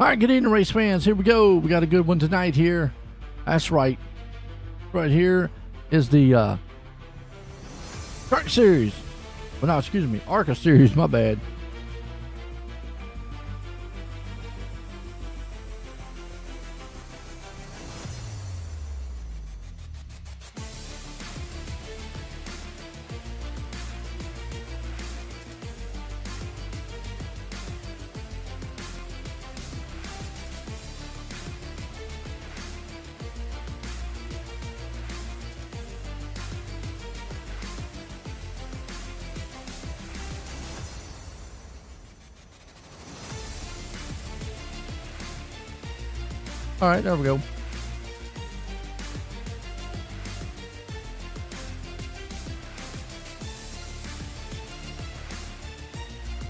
All right, good evening, race fans. Here we go. We got a good one tonight here. That's right. Right here is the ARCA Series. Well, no, excuse me. ARCA Series, my bad. All right, there we go.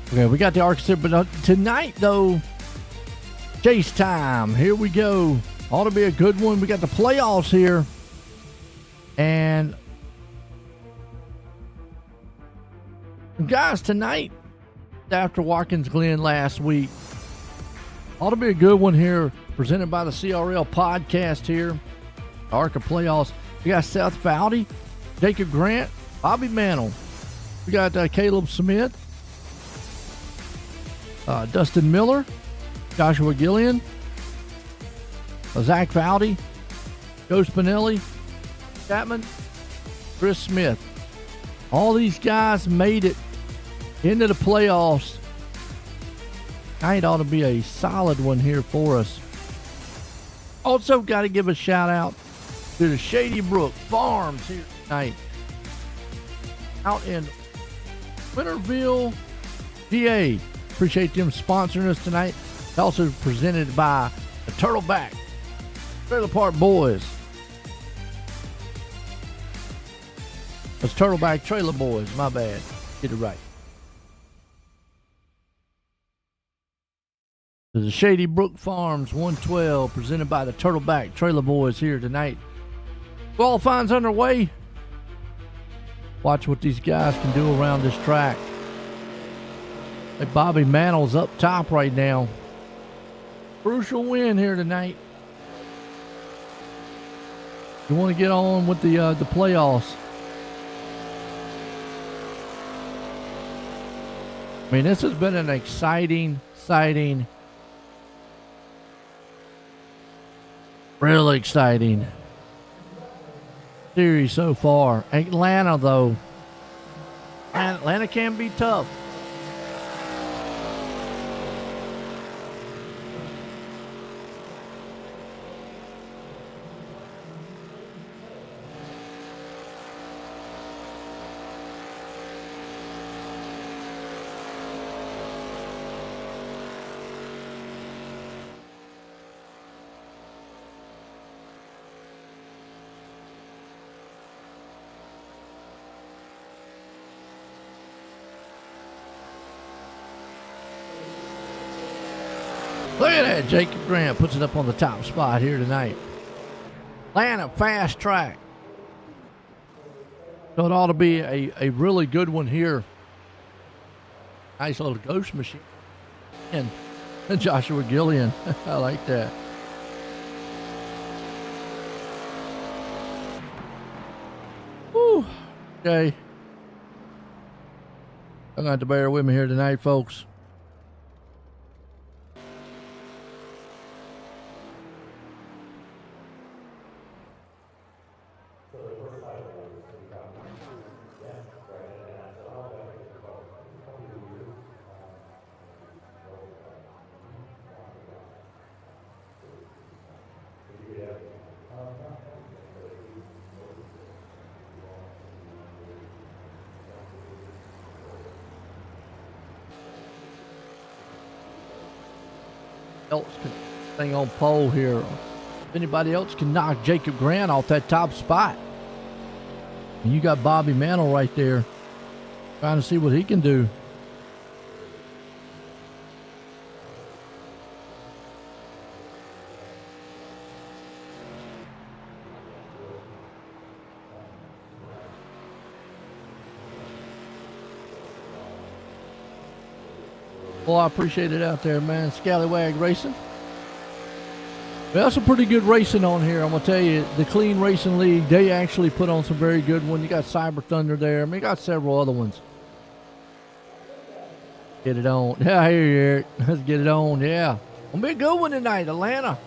Okay, we got the ARCA Series, but tonight, though, chase time. Here we go. Ought to be a good one. We got the playoffs here. And guys, tonight, after Watkins Glen last week, ought to be a good one here, presented by the CRL podcast here. ARCA playoffs. We got Seth Foudy, Jacob Grant, Bobby Mantle. We got Caleb Smith, Dustin Miller, Joshua Gillian, Zach Foudy, Joe Spinelli, Chapman, Chris Smith. All these guys made it into the playoffs. Tonight ought to be a solid one here for us. Also got to give a shout out to the Shady Brook Farms here tonight. Out in Winterville, PA. Appreciate them sponsoring us tonight. It's also presented by the Turtleback Trailer Park Boys. That's Turtleback Trailer Boys, my bad. Get it right. The Shady Brook Farms 112, presented by the Turtleback Trailer Boys here tonight. Qualifying's underway. Watch what these guys can do around this track. Hey, Bobby Mantle's up top right now. Crucial win here tonight. You want to get on with the playoffs. I mean, this has been an exciting really exciting series so far. Atlanta, though. Atlanta can be tough. Look at that. Jacob Grant puts it up on the top spot here tonight. Atlanta fast track. So it ought to be a really good one here. Nice little ghost machine. And Joshua Gillian. I like that. Whew. Okay. I'm going to have to bear with me here tonight, folks. Else can thing on pole here. If anybody else can knock Jacob Grant off that top spot. And you got Bobby Mantle right there trying to see what he can do. Well, I appreciate it out there, man. Scallywag Racing. Well, some pretty good racing on here. I'm going to tell you, the Clean Racing League, they actually put on some very good ones. You got Cyber Thunder there. I mean, you got several other ones. Get it on. Yeah, I hear you, Eric. Let's get it on. Yeah. Gonna be a good one tonight, Atlanta.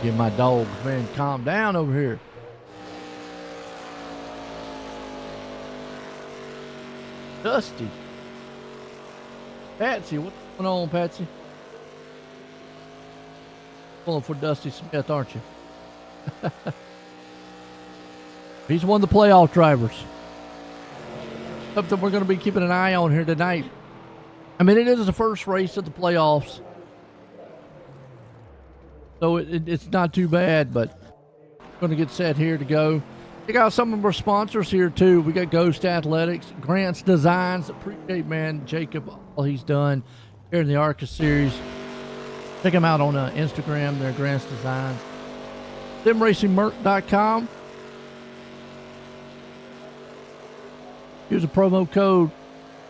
Get my dogs, man, calm down over here. Dusty. Patsy, what's going on, Patsy? Pulling for Dusty Smith, aren't you? He's one of the playoff drivers. Something we're going to be keeping an eye on here tonight. I mean, it is the first race of the playoffs. So it's not too bad, but going to get set here to go. Check out some of our sponsors here, too. We got Ghost Athletics, Grant's Designs. Appreciate, man, Jacob, all he's done here in the ARCA Series. Check him out on Instagram there, Grant's Designs. SimRacingMerc.com. Use a promo code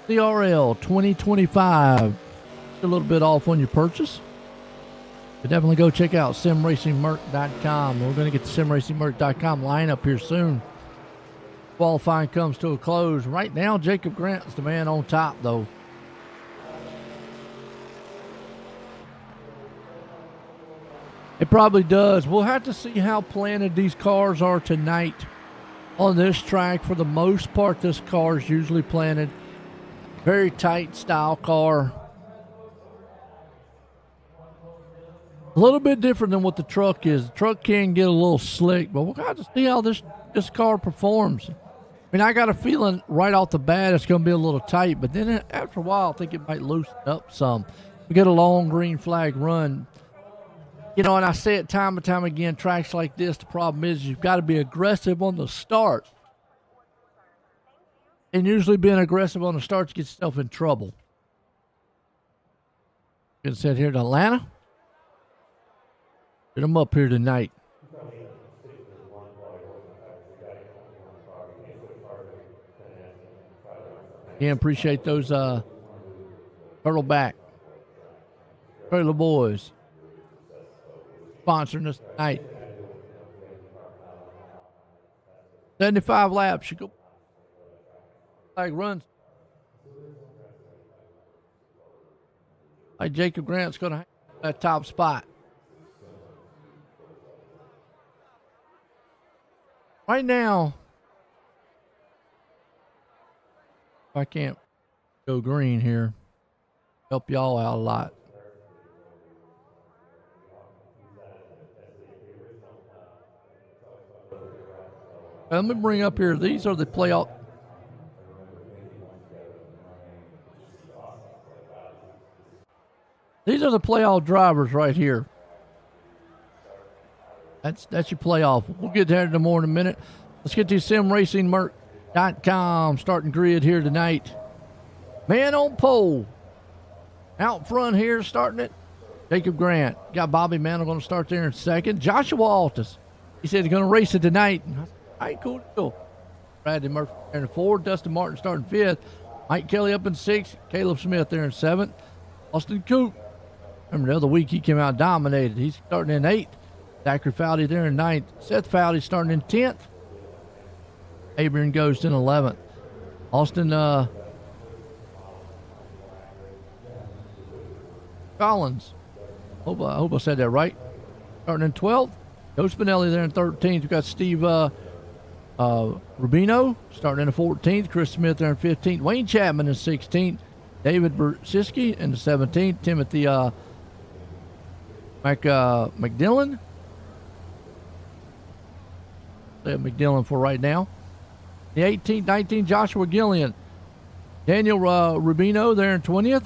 CRL2025. A little bit off on your purchase. But definitely go check out SimRacingMerc.com. We're going to get the SimRacingMerc.com lineup here soon. Qualifying comes to a close. Right now, Jacob Grant's the man on top, though. It probably does. We'll have to see how planted these cars are tonight on this track. For the most part, this car is usually planted. Very tight style car. A little bit different than what the truck is. The truck can get a little slick, but we'll have to see how this car performs. I mean, I got a feeling right off the bat it's going to be a little tight, but then after a while I think it might loosen up some. We get a long green flag run. You know, and I say it time and time again, tracks like this, the problem is you've got to be aggressive on the start. And usually being aggressive on the start gets yourself in trouble. Get set here to Atlanta. Get them up here tonight. Yeah, appreciate those Turtleback Trailer Boys sponsoring us tonight. 75 laps. You go like runs. Like Jacob Grant's going to have that top spot. Right now, if I can't go green here, help y'all out a lot. Let me bring up here, these are the playoff. These are the playoff drivers right here. That's your playoff. We'll get there in more in a minute. Let's get to SimRacingMerc.com starting grid here tonight. Man on pole. Out front here starting it. Jacob Grant. Got Bobby Mantle going to start there in second. Joshua Altus. He said he's going to race it tonight. All right, cool deal. Bradley Murphy there in fourth. Dustin Martin starting fifth. Mike Kelly up in sixth. Caleb Smith there in seventh. Austin Coop. Remember the other week he came out dominated. He's starting in eighth. Zachary Fowdy there in ninth. Seth Fowdy starting in 10th. Adrian Ghost in 11th. Austin Collins. Hope I said that right. Starting in 12th. Joe Spinelli there in 13th. We got Steve Rubino starting in the 14th. Chris Smith there in 15th. Wayne Chapman in 16th. David Bersiski in the 17th. Timothy McDillon. McDillon for right now. The 18th, 19th, Joshua Gillian. Daniel Rubino there in 20th.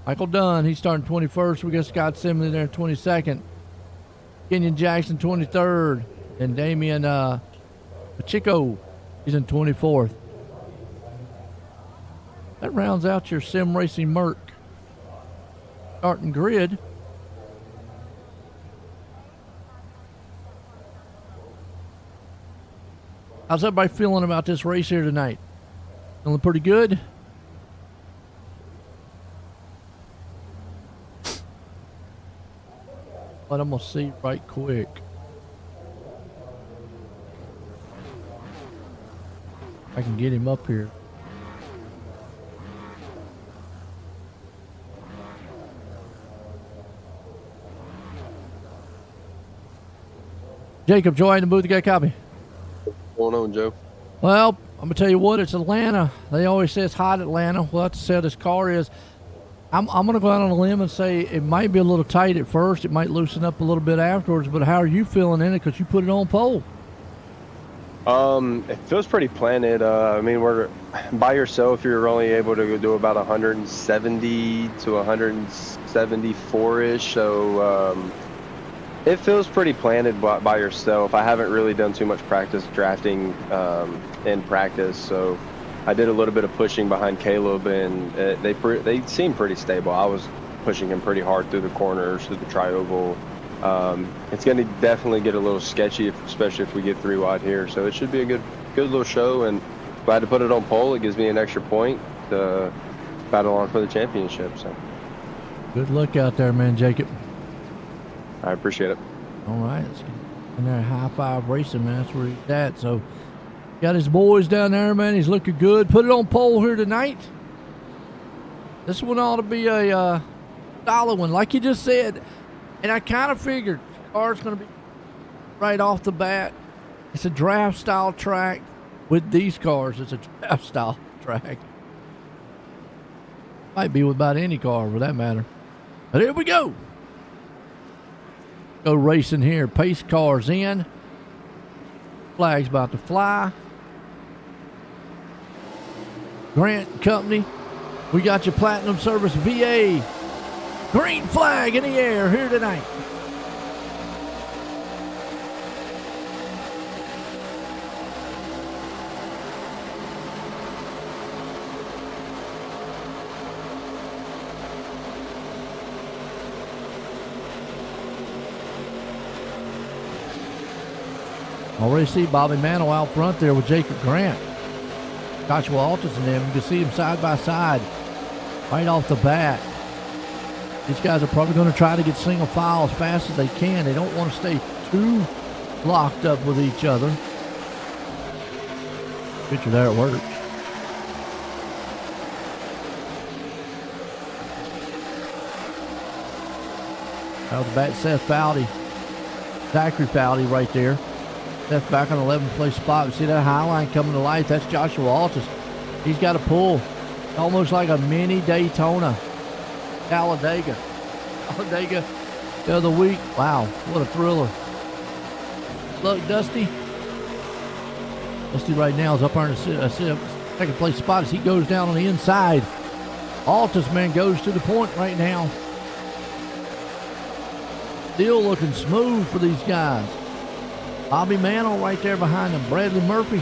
Michael Dunn, he's starting 21st. We got Scott Simley there in 22nd. Kenyon Jackson, 23rd. And Damian Pacheco, he's in 24th. That rounds out your Sim Racing Merc starting grid. How's everybody feeling about this race here tonight? Feeling pretty good? But I'm going to see right quick. I can get him up here. Jacob, Joy in the booth, you got a copy? What's going on, Joe? Well, I'm gonna tell you what, it's Atlanta. They always say it's hot Atlanta. Well, that's how this car is. I'm gonna go out on a limb and say it might be a little tight at first. It might loosen up a little bit afterwards. But how are you feeling in it? Because you put it on pole. It feels pretty planted. I mean, we're by yourself. You're only able to do about 170 to 174 ish. So it feels pretty planted by yourself. I haven't really done too much practice drafting in practice, so I did a little bit of pushing behind Caleb, and they seemed pretty stable. I was pushing him pretty hard through the corners, through the tri-oval. It's going to definitely get a little sketchy, especially if we get 3 wide here. So it should be a good little show, and glad to put it on pole. It gives me an extra point to battle on for the championship. So good luck out there, man, Jacob. I appreciate it. All right, let's get in there. High Five Racing, man. That's where he's at. So got his boys down there, man. He's looking good. Put it on pole here tonight. This one ought to be a solid one, like you just said. And I kind of figured the car's going to be right off the bat. It's a draft style track. With these cars, it's a draft style track. Might be with about any car for that matter. But here we go. Go racing here. Pace cars in. Flag's about to fly. Grant Company. We got your Platinum Service VA. Green flag in the air here tonight. Already see Bobby Mantle out front there with Jacob Grant. Joshua Altus and them. You can see them side by side right off the bat. These guys are probably going to try to get single file as fast as they can. They don't want to stay too locked up with each other. Picture there at work. Out the bat, Seth Fowdy. Zachary Fowdy right there. Seth back on 11th place spot. See that high line coming to life? That's Joshua Altus. He's got a pull. Almost like a mini Daytona. Talladega the other week. Wow, what a thriller. Look, Dusty right now is up there in the second place spot as he goes down on the inside. Altus, man, goes to the point right now. Still looking smooth for these guys. Bobby Mantle right there behind him. Bradley Murphy.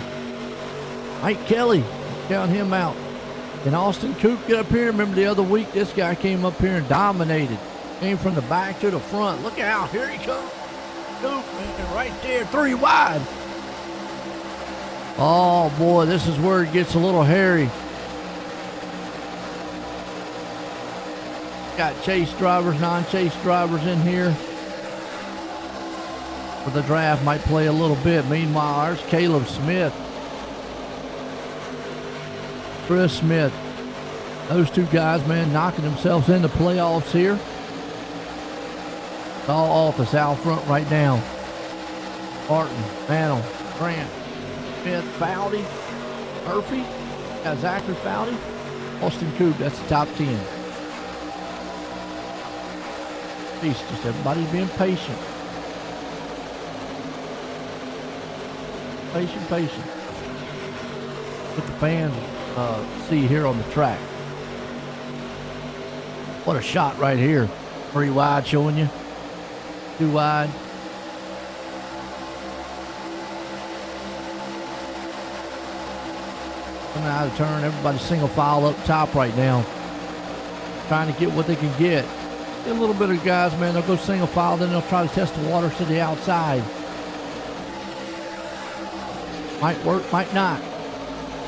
Mike Kelly, count him out. And Austin Coop get up here. Remember the other week, this guy came up here and dominated. Came from the back to the front. Look out, here he comes. Coop, man, right there, 3 wide. Oh, boy, this is where it gets a little hairy. Got chase drivers, non-chase drivers in here. But the draft might play a little bit. Meanwhile, there's Caleb Smith. Chris Smith. Those two guys, man, knocking themselves into playoffs here. It's all Altus out front right now. Martin, Mantle, Grant, Smith, Fowdy, Murphy. Got Zachary Fowdy. Austin Coop, that's the top 10. Peace, just everybody being patient. Patient. What the fans see here on the track. What a shot right here. 3 wide showing you. 2 wide. Coming out of turn. Everybody's single file up top right now. Trying to get what they can get. A little bit of guys, man, they'll go single file, then they'll try to test the waters to the outside. Might work, might not.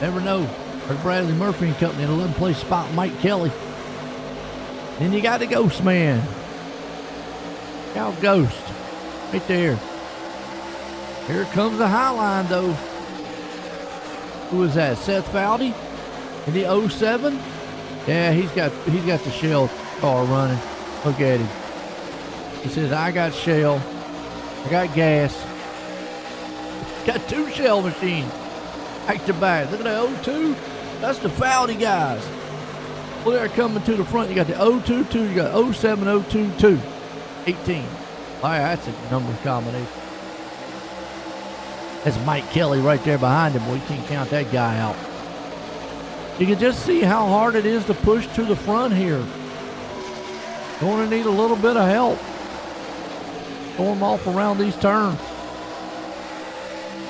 Never know. There's Bradley Murphy and Company in 11th place spot, Mike Kelly. Then you got the Ghost Man. Cal Ghost. Right there. Here comes the high line, though. Who is that? Seth Fowdy in the 07? Yeah, he's got the Shell car running. Look at him. He says, I got Shell. I got gas. Got 2 Shell machines. Back to back. Look at that 02. That's the Fowdy guys. Well, they're coming to the front. You got the 022. You got 07, 022. 18. All right, that's a number combination. That's Mike Kelly right there behind him. Boy, you can't count that guy out. You can just see how hard it is to push to the front here. Going to need a little bit of help. Storm off around these turns.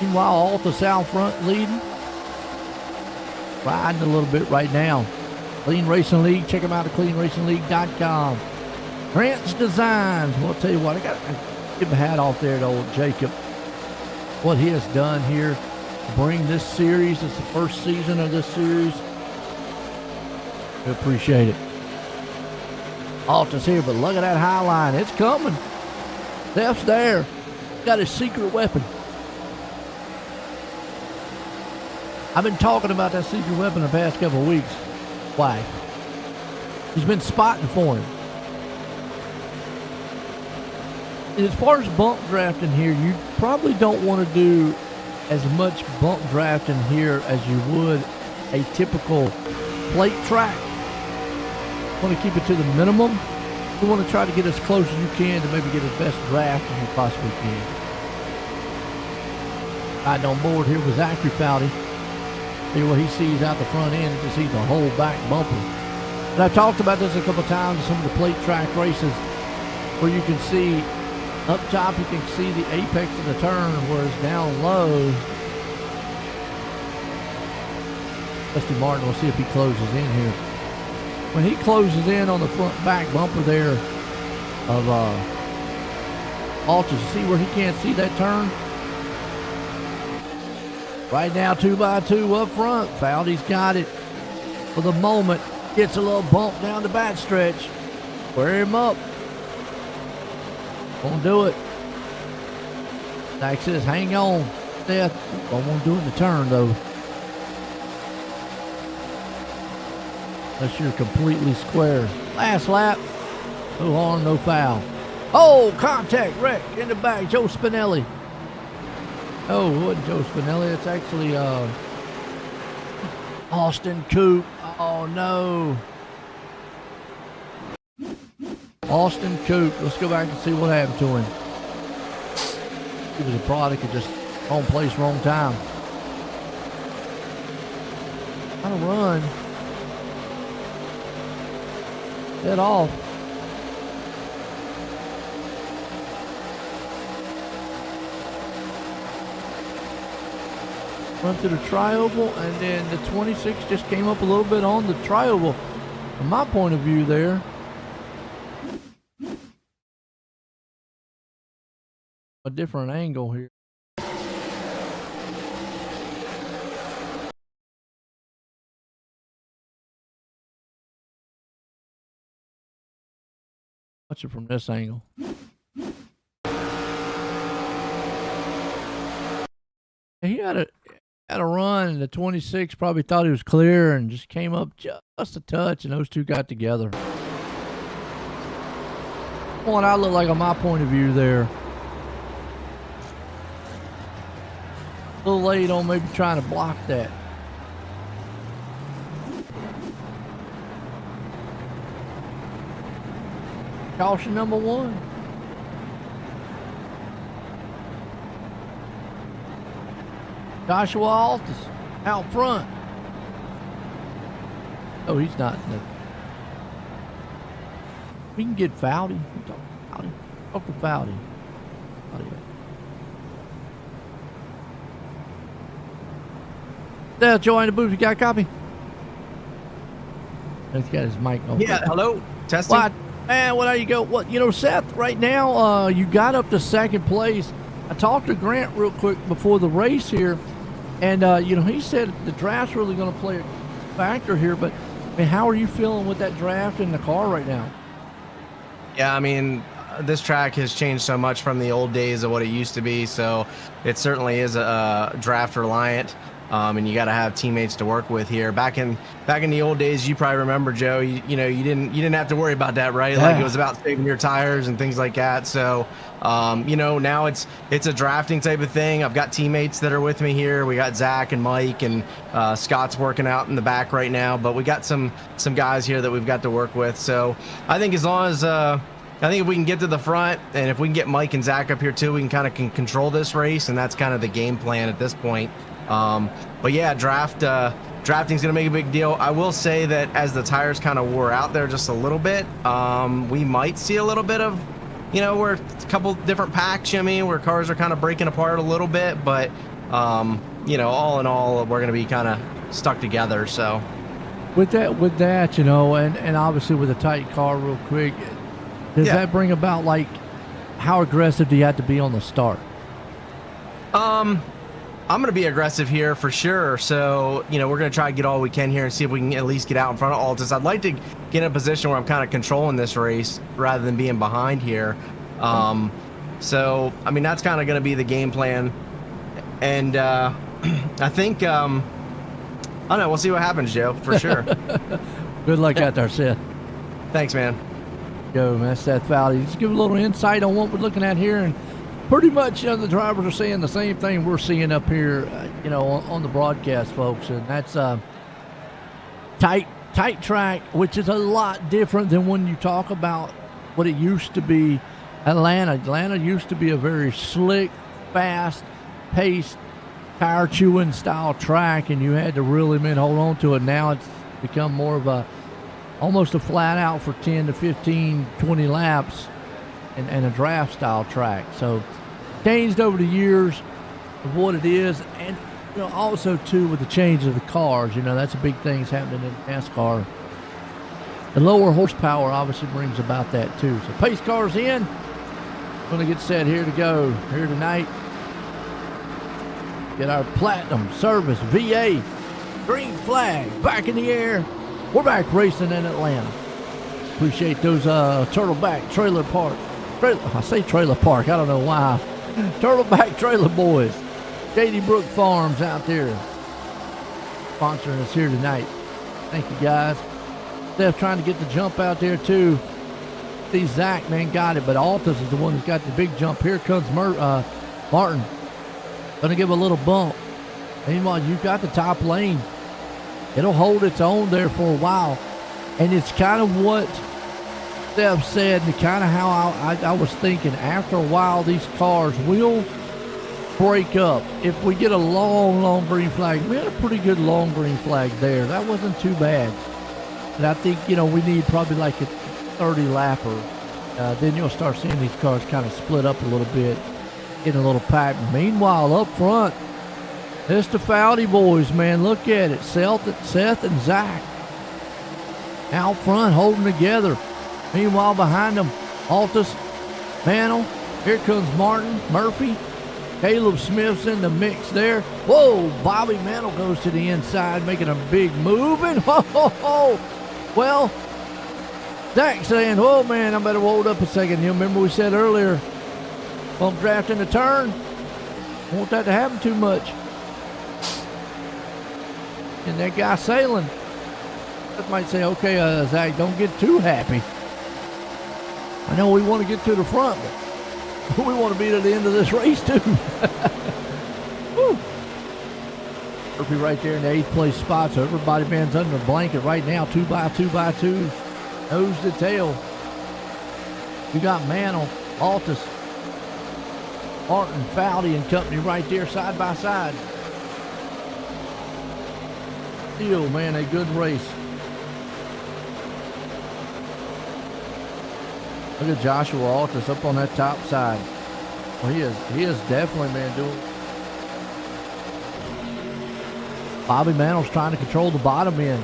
Meanwhile, Altus out front leading. Riding a little bit right now. Clean Racing League. Check them out at cleanracingleague.com. Grant's Designs. Well, I'll tell you what, I got to give a hat off there to old Jacob. What he has done here to bring this series. It's the first season of this series. We appreciate it. Altus here, but look at that high line. It's coming. Steph's there. Got his secret weapon. I've been talking about that secret weapon the past couple of weeks. Why? He's been spotting for him. And as far as bump drafting here, you probably don't want to do as much bump drafting here as you would a typical plate track. You want to keep it to the minimum. You want to try to get as close as you can to maybe get the best draft as you possibly can. Riding on board here with Zachary Fowdy. See what he sees out the front end, just sees the whole back bumper. And I've talked about this a couple of times in some of the plate track races where you can see up top, you can see the apex of the turn, whereas down low, Dusty Martin, we'll see if he closes in here. When he closes in on the front back bumper there of Altus, see where he can't see that turn? Right now, 2x2 up front. Fowdy's got it for the moment. Gets a little bump down the back stretch. Wear him up. Won't do it. Like says, hang on, Seth. Won't do it in the turn, though. Unless you're completely square. Last lap. No harm, no foul. Oh, contact wreck in the back. Joe Spinelli. Oh, it wasn't Joe Spinelli. It's actually Austin Coop. Oh, no. Austin Coop. Let's go back and see what happened to him. He was a product of just wrong place, wrong time. How to run. Head off. Run through the tri-oval, and then the 26 just came up a little bit on the tri-oval. From my point of view there, a different angle here. Watch it from this angle. He had a run, and the 26 probably thought he was clear and just came up just a touch, and those two got together. What I look like on my point of view there. A little late on maybe trying to block that. Caution number 1. Joshua Altus out front. Oh, he's not. No. We can get Fowdy. Talk to Fowdy. There, join the booth. You got a copy? He's got his mic on. Yeah, hello. Testing. What? Man, well, there you go. Well, Seth, right now, you got up to second place. I talked to Grant real quick before the race here, and, he said the draft's really going to play a factor here, but, I mean, how are you feeling with that draft in the car right now? Yeah, I mean, this track has changed so much from the old days of what it used to be, so it certainly is a draft reliant. And you got to have teammates to work with here. Back in the old days, you probably remember, Joe. You didn't have to worry about that, right? Yeah. Like, it was about saving your tires and things like that. So, now it's a drafting type of thing. I've got teammates that are with me here. We got Zach and Mike, and Scott's working out in the back right now. But we got some guys here that we've got to work with. So I think as long as I think if we can get to the front, and if we can get Mike and Zach up here too, we can kind of control this race, and that's kind of the game plan at this point. But yeah, drafting's gonna make a big deal. I will say that as the tires kind of wore out there just a little bit, we might see a little bit of, where a couple different packs, where cars are kind of breaking apart a little bit, but all in all, we're gonna be kind of stuck together. So With that, and obviously with a tight car real quick, does that bring about, like, how aggressive do you have to be on the start? I'm going to be aggressive here for sure. So, we're going to try to get all we can here and see if we can at least get out in front of Altus. I'd like to get in a position where I'm kind of controlling this race rather than being behind here. So, I mean, that's kind of going to be the game plan. And I think, I don't know, we'll see what happens, Joe, for sure. Good luck out there, Seth. Thanks, man. Go, man. Seth Fowley. Just give a little insight on what we're looking at here, and pretty much, the drivers are saying the same thing we're seeing up here, on the broadcast, folks. And that's tight track, which is a lot different than when you talk about what it used to be. Atlanta. Atlanta used to be a very slick, fast-paced, tire-chewing style track, and you had to really, hold on to it. Now it's become more of almost a flat-out for 10 to 15, 20 laps. And a draft style track. So changed over the years of what it is, and also too with the change of the cars, that's a big thing that's happening in NASCAR. The lower horsepower obviously brings about that too. So pace cars in, gonna get set here to go here tonight. Get our platinum service VA green flag back in the air. We're back racing in Atlanta. Appreciate those Turtleback Trailer Park. I say Trailer Park, I don't know why. Turtleback Trailer Boys. Shady Brook Farms out there sponsoring us here tonight. Thank you, guys. Steph trying to get the jump out there, too. See, Zach, man, got it, but Altus is the one who's got the big jump. Here comes Martin. Going to give a little bump. Meanwhile, you've got the top lane. It'll hold its own there for a while. And it's kind of what Steph said, and kind of how I was thinking. After a while, these cars will break up. If we get a long green flag, we had a pretty good long green flag there. That wasn't too bad. And I think, we need probably like a 30 lapper. Then you'll start seeing these cars kind of split up a little bit, getting a little packed. Meanwhile, up front, it's the Fowdy boys, man. Look at it. Seth and Zach out front holding together. Meanwhile, behind them, Altus, Mantle. Here comes Martin, Murphy. Caleb Smith's in the mix there. Whoa, Bobby Mantle goes to the inside, making a big move. And well, Zach saying, oh, man, I better hold up a second. You remember we said earlier, bump draft in the turn. I want that to happen too much. And that guy sailing. That might say, okay, Zach, don't get too happy. I know we want to get to the front, but we want to be at the end of this race, too. Woo. Murphy right there in the 8th place spot, so everybody man's under a blanket right now, 2x2x2, nose to tail. We got Mantle, Altus, Martin, Fowdy and company right there side by side. Still, man, a good race. Look at Joshua Altus up on that top side. Well, he is definitely, man, doing. Bobby Mantle's trying to control the bottom end.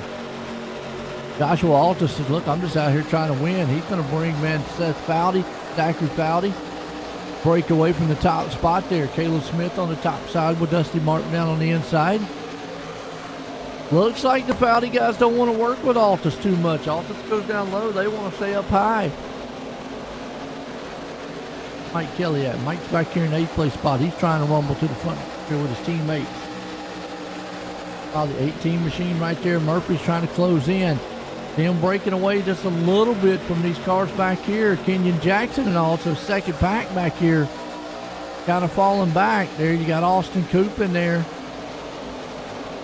Joshua Altus says, look, I'm just out here trying to win. He's going to bring, man, Seth Foudy, Zachary Foudy, break away from the top spot there. Caleb Smith on the top side with Dusty Martin down on the inside. Looks like the Foudy guys don't want to work with Altus too much. Altus goes down low. They want to stay up high. Mike Kelly at. Mike's back here in the 8th place spot. He's trying to rumble to the front here with his teammates. The 18 machine right there. Murphy's trying to close in. Them breaking away just a little bit from these cars back here. Kenyon Jackson and also second pack back here. Kind of falling back. There you got Austin Coop in there.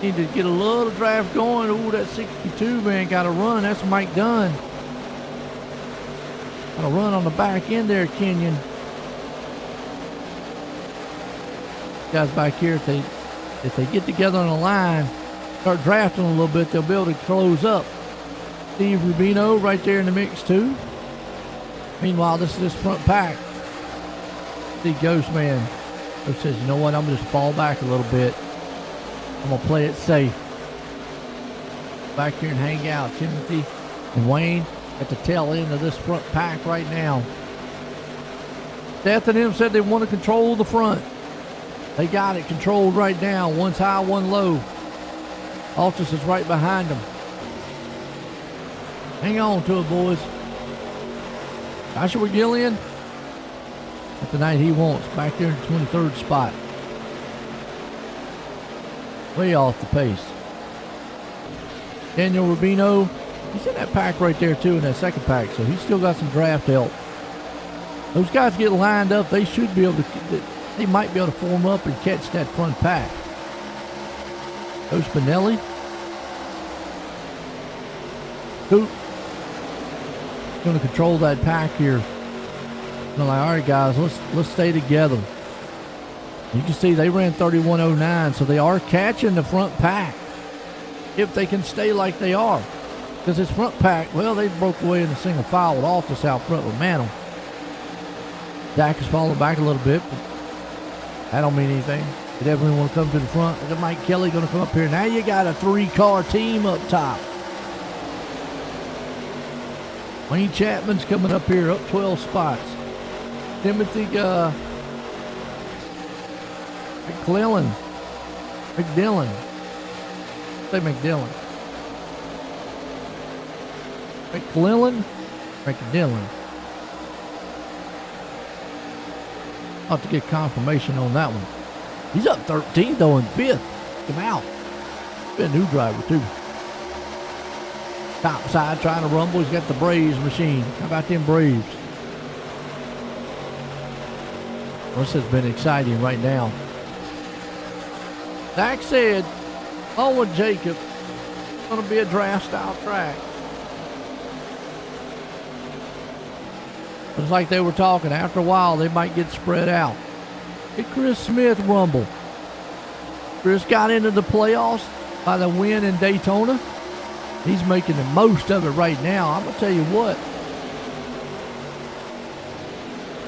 Need to get a little draft going. Ooh, that 62, man, got to run. That's Mike Dunn. Got to run on the back end there, Kenyon. Guys back here, if they get together on the line, start drafting a little bit, they'll be able to close up. Steve Rubino right there in the mix too. Meanwhile, this is this front pack. See Ghost Man, who says, you know what, I'm going to just fall back a little bit. I'm going to play it safe. Back here and hang out. Timothy and Wayne at the tail end of this front pack right now. Seth and them said they want to control the front. They got it controlled right now. One's high, one low. Altus is right behind them. Hang on to it, boys. Joshua Gillian. At the night he wants. Back there in the 23rd spot. Way off the pace. Daniel Rubino. He's in that pack right there, too, in that second pack. So he's still got some draft help. Those guys get lined up. They should be able to... They might be able to form up and catch that front pack. Coach Spinelli. Coop. Going to control that pack here. They're like, all right, guys, let's stay together. You can see they ran 31.09, so they are catching the front pack if they can stay like they are. Because this front pack, well, they broke away in the single file with Altus out front with Mantle. Dak is falling back a little bit, but that don't mean anything. They definitely want to come to the front. Look at Mike Kelly going to come up here. Now you got a 3-car team up top. Wayne Chapman's coming up here, up 12 spots. Timothy McDillon. Say McDillon. McDillon. I'll have to get confirmation on that one. He's up 13 though in 5th. Come out. Be a new driver too. Top side trying to rumble. He's got the Braves machine. How about them Braves? This has been exciting right now. Zach said, Owen Jacob, it's going to be a draft style track. It's like they were talking. After a while, they might get spread out. Get Chris Smith rumble. Chris got into the playoffs by the win in Daytona. He's making the most of it right now. I'm going to tell you what.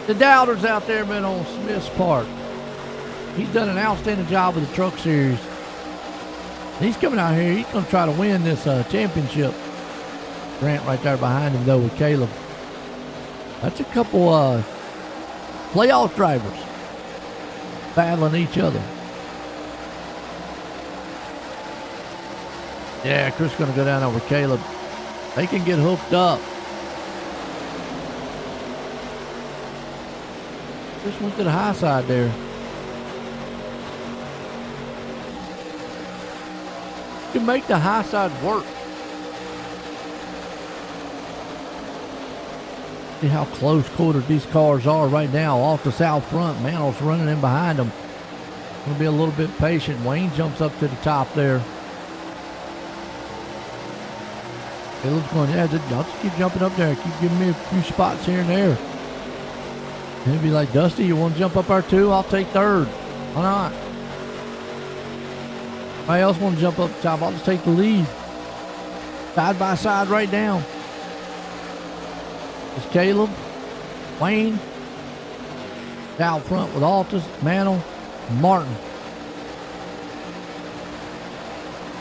The doubters out there been on Smith's part. He's done an outstanding job with the Truck Series. He's coming out here. He's going to try to win this championship. Grant right there behind him, though, with Caleb. That's a couple playoff drivers battling each other. Yeah, Chris going to go down over Caleb. They can get hooked up. Chris went to the high side there. You can make the high side work. See how close quartered these cars are right now. Off the south front, Mantle's running in behind them. Going to be a little bit patient. Wayne jumps up to the top there. Caleb's going, yeah, I'll just keep jumping up there. Keep giving me a few spots here and there. And he'd be like, Dusty, you want to jump up there too? I'll take third. Why not? Anybody else want to jump up top? I'll just take the lead. Side by side right now. It's Caleb, Wayne, out front with Altus, Mantle, Martin.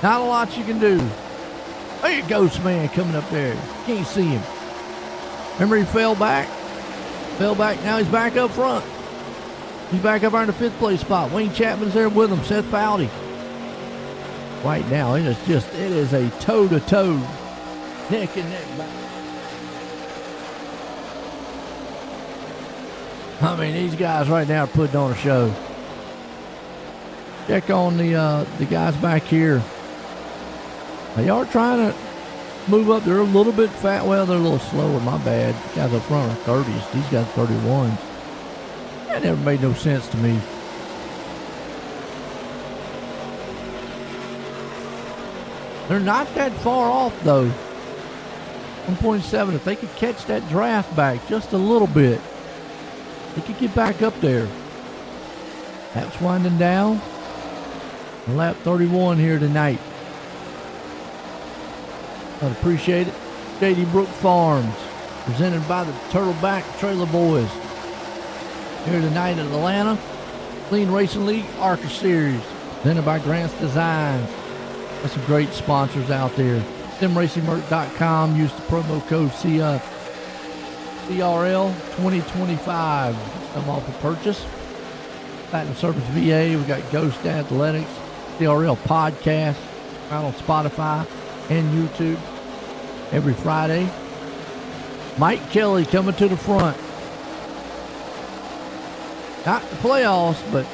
Not a lot you can do. There you go, man, coming up there. Can't see him. Remember he fell back? Fell back. Now he's back up front. He's back up there in the 5th place spot. Wayne Chapman's there with him. Seth Foudy. Right now, it is a toe-to-toe, neck and neck battle. I mean, these guys right now are putting on a show. Check on the guys back here. They are trying to move up. They're a little bit fat. Well, they're a little slower. My bad. The guys up front are 30s. These guys 31s. That never made no sense to me. They're not that far off, though. 1.7. If they could catch that draft back just a little bit, they could get back up there. Laps winding down. Lap 31 here tonight. I'd appreciate it. Shady Brook Farms, presented by the Turtleback Trailer Boys. Here tonight in Atlanta. Clean Racing League ARCA Series, presented by Grant's Designs. Got some great sponsors out there. SimRacingMerch.com. Use the promo code CRL 2025. Come off a purchase. Platinum Service VA. We got Ghost Athletics, CRL Podcast, out on Spotify and YouTube every Friday. Mike Kelly coming to the front. Not the playoffs, but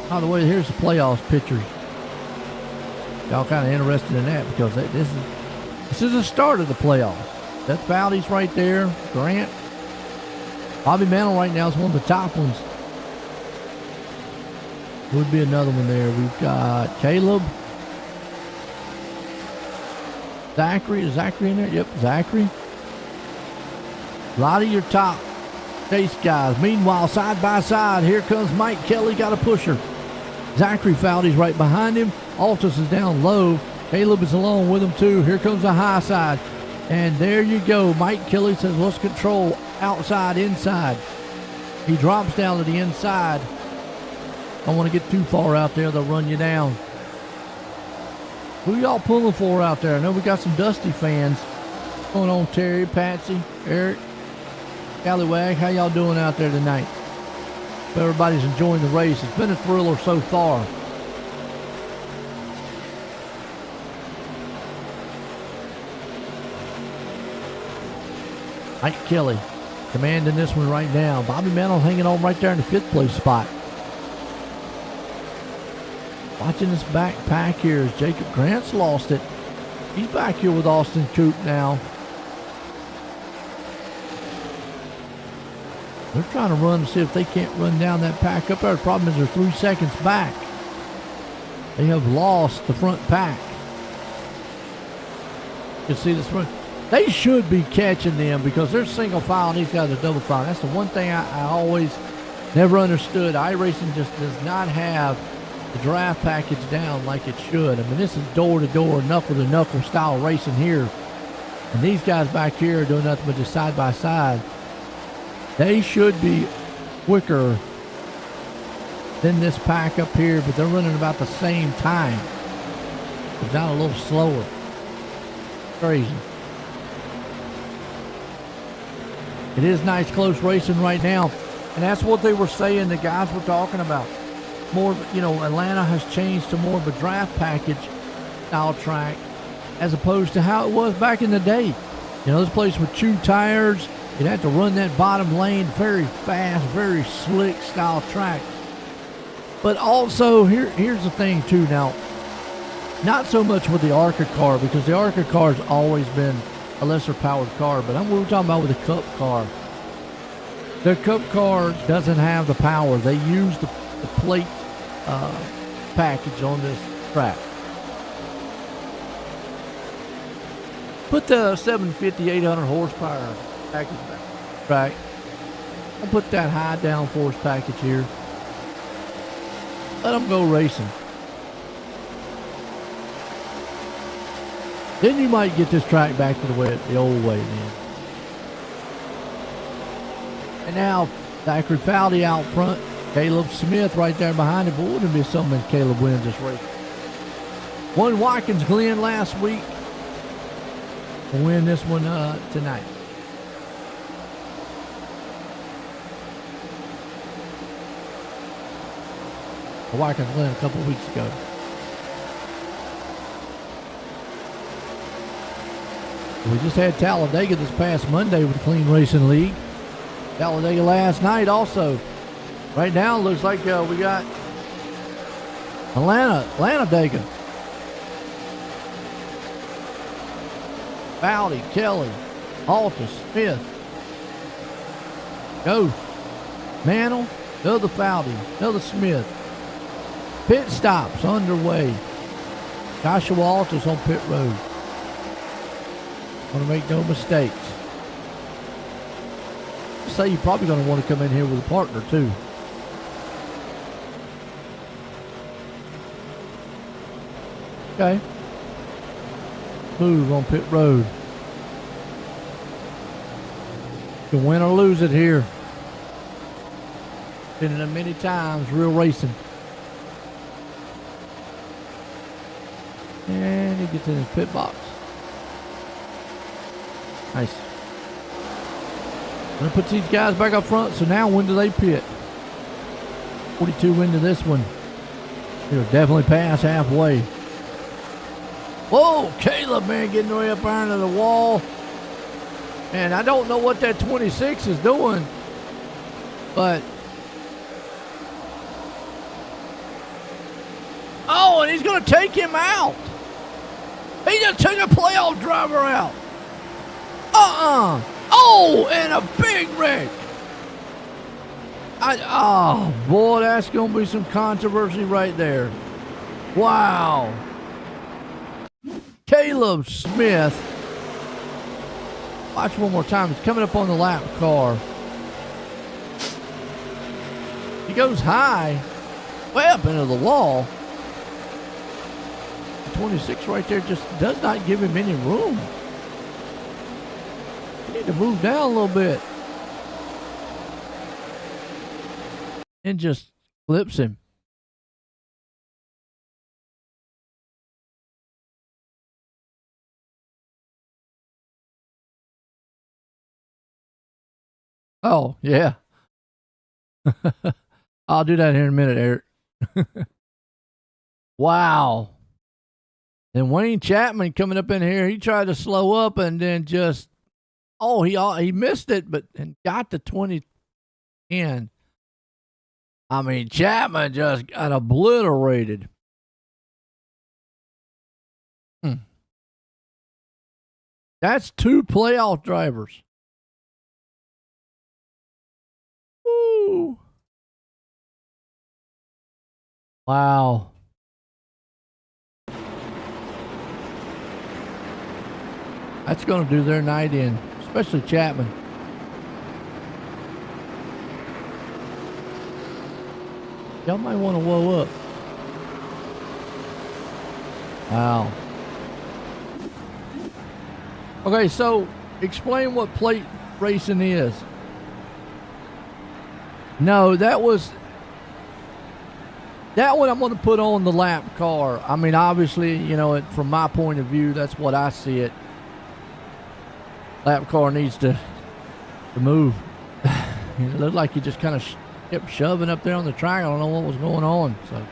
by the way, here's the playoffs pictures. Y'all kind of interested in that because this is the start of the playoffs. That Foudy's right there. Grant. Bobby Mantle right now is one of the top ones. Would be another one there. We've got Caleb. Zachary. Is Zachary in there? Yep, Zachary. A lot of your top chase guys. Meanwhile, side by side, here comes Mike Kelly. Got a pusher. Zachary Foudy's right behind him. Altus is down low. Caleb is along with him too. Here comes the high side. And there you go. Mike Kelly says, let's control outside, inside. He drops down to the inside. Don't want to get too far out there. They'll run you down. Who y'all pulling for out there? I know we got some Dusty fans. What's going on, Terry, Patsy, Eric, Callywag? How y'all doing out there tonight? Hope everybody's enjoying the race. It's been a thriller so far. Mike Kelly commanding this one right now. Bobby Mantle hanging on right there in the 5th place spot. Watching this backpack here as Jacob Grant's lost it. He's back here with Austin Coop now. They're trying to run to see if they can't run down that pack up there. The problem is they're 3 seconds back. They have lost the front pack. You can see this one. They should be catching them because they're single file and these guys are double file. That's the one thing I always never understood. iRacing just does not have the draft package down like it should. I mean, this is door-to-door, knuckle-to-knuckle style racing here. And these guys back here are doing nothing but just side-by-side. They should be quicker than this pack up here, but they're running about the same time. It's down a little slower. Crazy. It is nice close racing right now. And that's what they were saying, the guys were talking about. More, Atlanta has changed to more of a draft package style track as opposed to how it was back in the day. This place with chew tires. You'd have to run that bottom lane very fast, very slick style track. But also, here's the thing too now. Not so much with the ARCA car because the ARCA car has always been a lesser powered car, but we're talking about with the Cup car. The Cup car doesn't have the power. They use the plate package on this track. Put the 750, 800 horsepower package back. Right. I'll put that high downforce package here. Let them go racing. Then you might get this track back to the old way then. And now Zachary Foudy out front. Caleb Smith right there behind him. But wouldn't it be something if Caleb wins this race? Won Watkins Glen last week. to win this one tonight. The Watkins win a couple weeks ago. We just had Talladega this past Monday with the Clean Racing League. Talladega last night also. Right now, it looks like we got Atlanta-Dega. Bowdy, Kelly, Altus, Smith, Ghost, Mantle, another Bowdy, another Smith. Pit stops underway. Joshua Altus on pit road. Want to make no mistakes. Say you're probably going to want to come in here with a partner too. Okay. Move on pit road. You can win or lose it here. Been in it many times, real racing. And he gets in his pit box. Nice. I'm going to put these guys back up front, so now when do they pit? 42 into this one. He'll definitely pass halfway. Whoa, Caleb, man, getting way up there into the wall. And I don't know what that 26 is doing, but... Oh, and he's going to take him out. He just took a playoff driver out. Oh, and a big wreck. Oh, boy, that's going to be some controversy right there. Wow. Caleb Smith. Watch one more time. He's coming up on the lap car. He goes high, way up into the wall. The 26 right there just does not give him any room. You need to move down a little bit. And just flips him. Oh, yeah. I'll do that here in a minute, Eric. Wow. And Wayne Chapman coming up in here, he tried to slow up and then just, he missed it, but and got the 2010. I mean, Chapman just got obliterated. That's 2 playoff drivers. Woo. Wow. That's going to do their night in, especially Chapman. Y'all might want to whoa up. Wow. Okay, so explain what plate racing is. No, that one I'm going to put on the lap car. I mean, obviously, from my point of view, that's what I see it. Lap car needs to move. It looked like he just kind of kept shoving up there on the track. I don't know what was going on. So,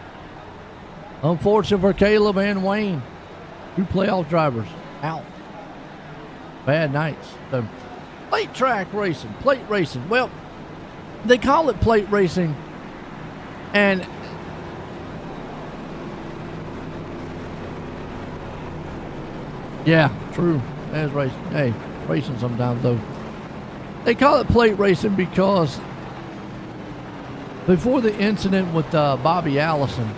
unfortunate for Caleb and Wayne. 2 playoff drivers out. Bad nights. So, plate racing. Well, they call it plate racing, and yeah, true. That's racing. Hey, racing sometimes though. They call it plate racing because before the incident with Bobby Allison,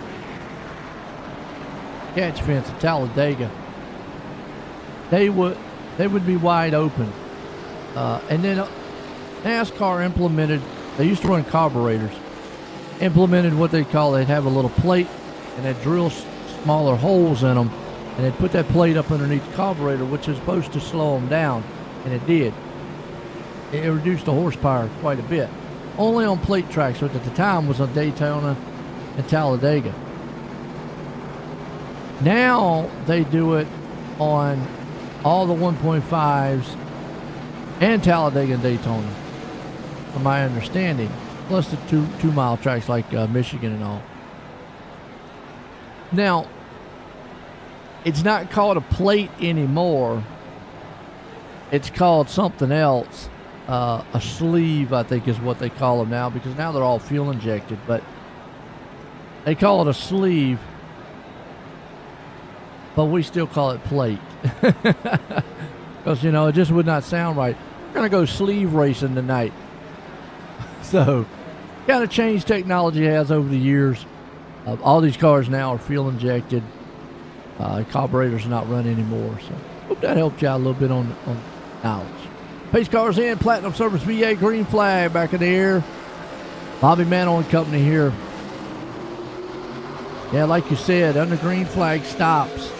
catch fence at Talladega, they would be wide open, and then NASCAR implemented. They used to run carburetors. Implemented what they'd have a little plate, and they'd drill smaller holes in them, and they'd put that plate up underneath the carburetor, which is supposed to slow them down, and it did. It reduced the horsepower quite a bit. Only on plate tracks, which at the time was on Daytona and Talladega. Now they do it on all the 1.5s, and Talladega and Daytona, from my understanding, plus the two-mile tracks like Michigan and all. Now, it's not called a plate anymore. It's called something else. A sleeve, I think, is what they call them now, because now they're all fuel injected, but they call it a sleeve, but we still call it plate. Because, you know, it just would not sound right. We're going to go sleeve racing tonight. So, kind of changed technology has over the years. All these cars now are fuel injected. Carburetors are not run anymore. So, hope that helped you out a little bit on knowledge. Pace cars in, Platinum Service VA, green flag back in the air. Bobby Mantle and company here. Yeah, like you said, under green flag stops.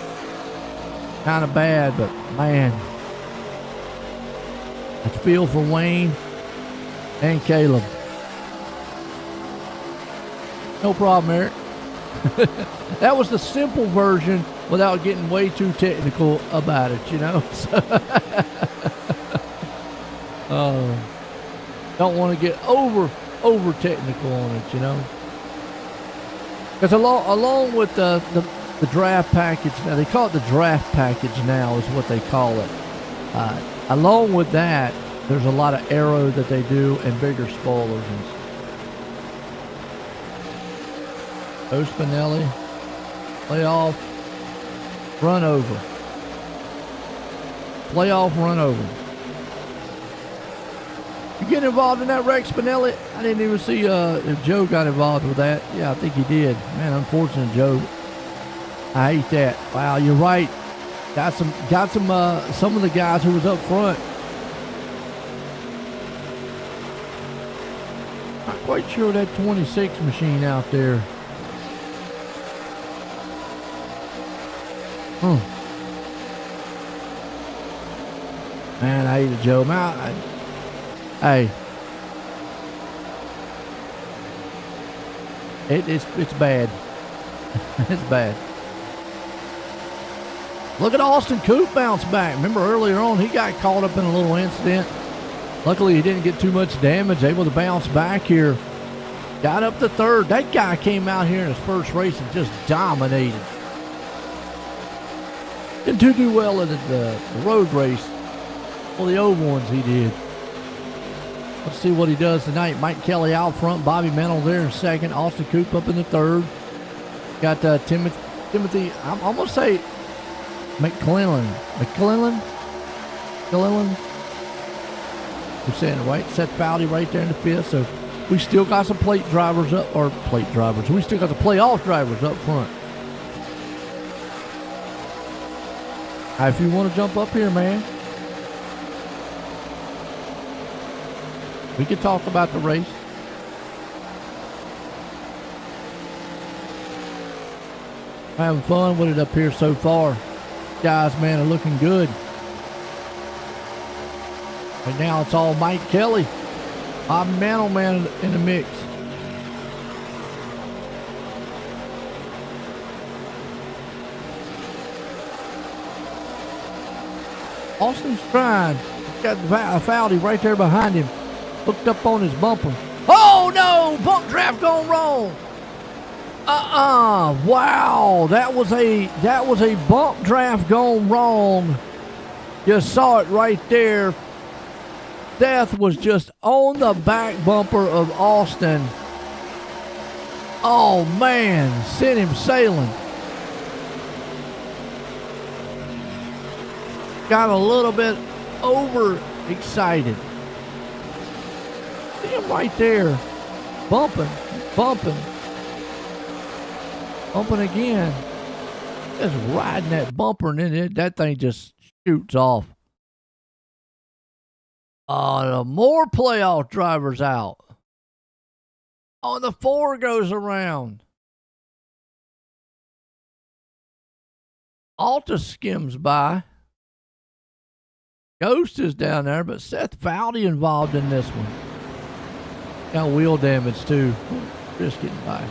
Kind of bad, but man, I feel for Wayne and Caleb. No problem, Eric. That was the simple version without getting way too technical about it, you know? Don't want to get over technical on it, you know? Because along with the draft package, now they call it the draft package now is what they call it. Along with that, there's a lot of aero that they do and bigger spoilers. Joe Spinelli, playoff, run over. Playoff, run over. You get involved in that wreck, Spinelli? I didn't even see if Joe got involved with that. Yeah, I think he did. Man, unfortunate, Joe. I hate that. Wow, you're right. Got some of the guys who was up front. Not quite sure that 26 machine out there. Man, I hate it, Joe. Man, hey, it's bad. It's bad. Look at Austin Coop bounce back. Remember earlier on, he got caught up in a little incident. Luckily, he didn't get too much damage. Able to bounce back here. Got up to third. That guy came out here in his first race and just dominated. Didn't do well in the road race. Well, the old ones he did. Let's see what he does tonight. Mike Kelly out front. Bobby Mantle there in second. Austin Coop up in the third. Got Timothy, I'm going to say McClellan. We're saying it right. Seth Fowdy right there in the fifth. So we still got some plate drivers up, or plate drivers. We still got the playoff drivers up front. If you want to jump up here, man, we could talk about the race. Having fun with it up here so far. Guys, man, are looking good. Right now, it's all Mike Kelly. Bobby Mantle, man, in the mix. Austin's trying. Got Fowdy right there behind him. Hooked up on his bumper. Oh, no! Bump draft gone wrong. Wow, that was a bump draft gone wrong. You saw it right there. Death was just on the back bumper of Austin. Oh man, sent him sailing. Got a little bit overexcited. See him right there, bumping again. Just riding that bumper, and then that thing just shoots off. More playoff drivers out. Oh, the 4 goes around. Alta skims by. Ghost is down there, but Seth Fowdy involved in this one. Got wheel damage too. Just getting by.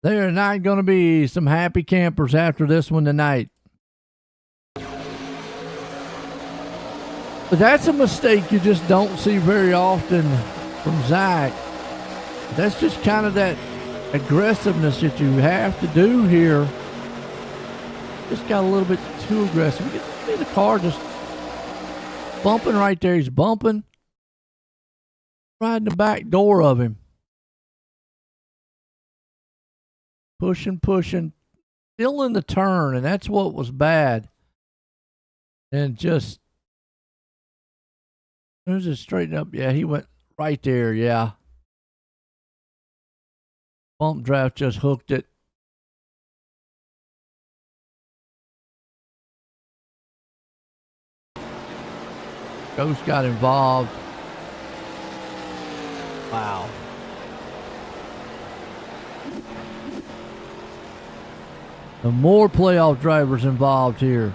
There are not going to be some happy campers after this one tonight. But that's a mistake you just don't see very often from Zach. That's just kind of that aggressiveness that you have to do here. Just got a little bit too aggressive. You can see the car just bumping right there. He's bumping right in the back door of him. Pushing, still in the turn, and that's what was bad. And just, it was just straighten up. Yeah, he went right there, yeah. Bump draft just hooked it. Ghost got involved. Wow. The more playoff drivers involved here.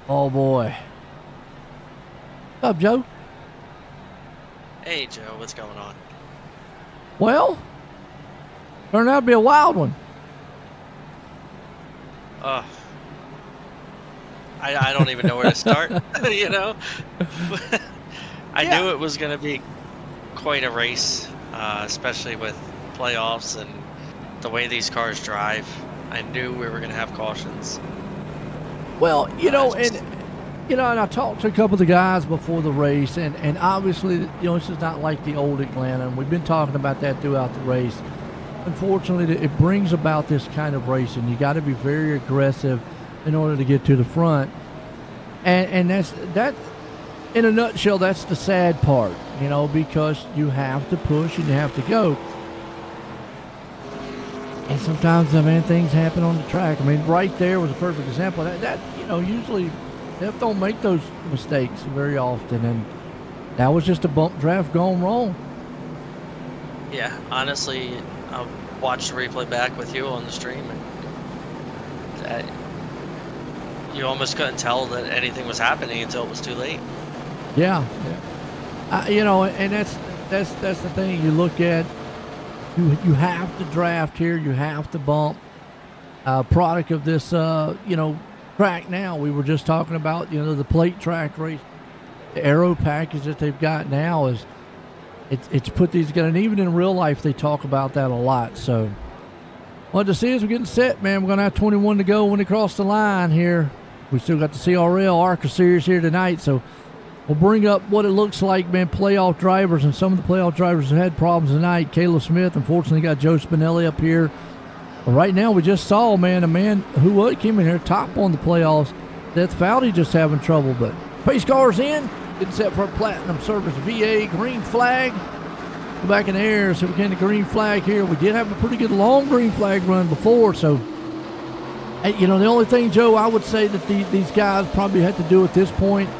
Oh boy. What's up, Joe? Hey, Joe, what's going on? Well, turned out to be a wild one. I don't even know where to start, you know? I knew it was going to be quite a race, especially with playoffs and the way these cars drive. I knew we were going to have cautions. Well, and I talked to a couple of the guys before the race, and obviously, this is not like the old Atlanta, and we've been talking about that throughout the race. Unfortunately, it brings about this kind of racing. You got to be very aggressive in order to get to the front, and that, in a nutshell, that's the sad part, because you have to push and you have to go. And sometimes, things happen on the track. Right there was a perfect example. That usually they don't make those mistakes very often, and that was just a bump draft gone wrong. Yeah, honestly, I watched the replay back with you on the stream, and you almost couldn't tell that anything was happening until it was too late. Yeah. And that's the thing. You look at. You have to draft here. You have to bump. Product of this, track now. We were just talking about, the plate track race. The aero package that they've got now is, it's put these guys, and even in real life they talk about that a lot. So, what to see as we're getting set, man. We're going to have 21 to go when they cross the line here. We still got the CRL ARCA Series here tonight, so we'll bring up what it looks like, man, playoff drivers, and some of the playoff drivers have had problems tonight. Caleb Smith, unfortunately, got Joe Spinelli up here. But right now, we just saw, a man who came in here top on the playoffs. Seth Foudy just having trouble, but pace car's in. Getting set for a platinum service VA green flag. Go back in the air, so we get the green flag here. We did have a pretty good long green flag run before, so the only thing, Joe, I would say that these guys probably had to do at this point,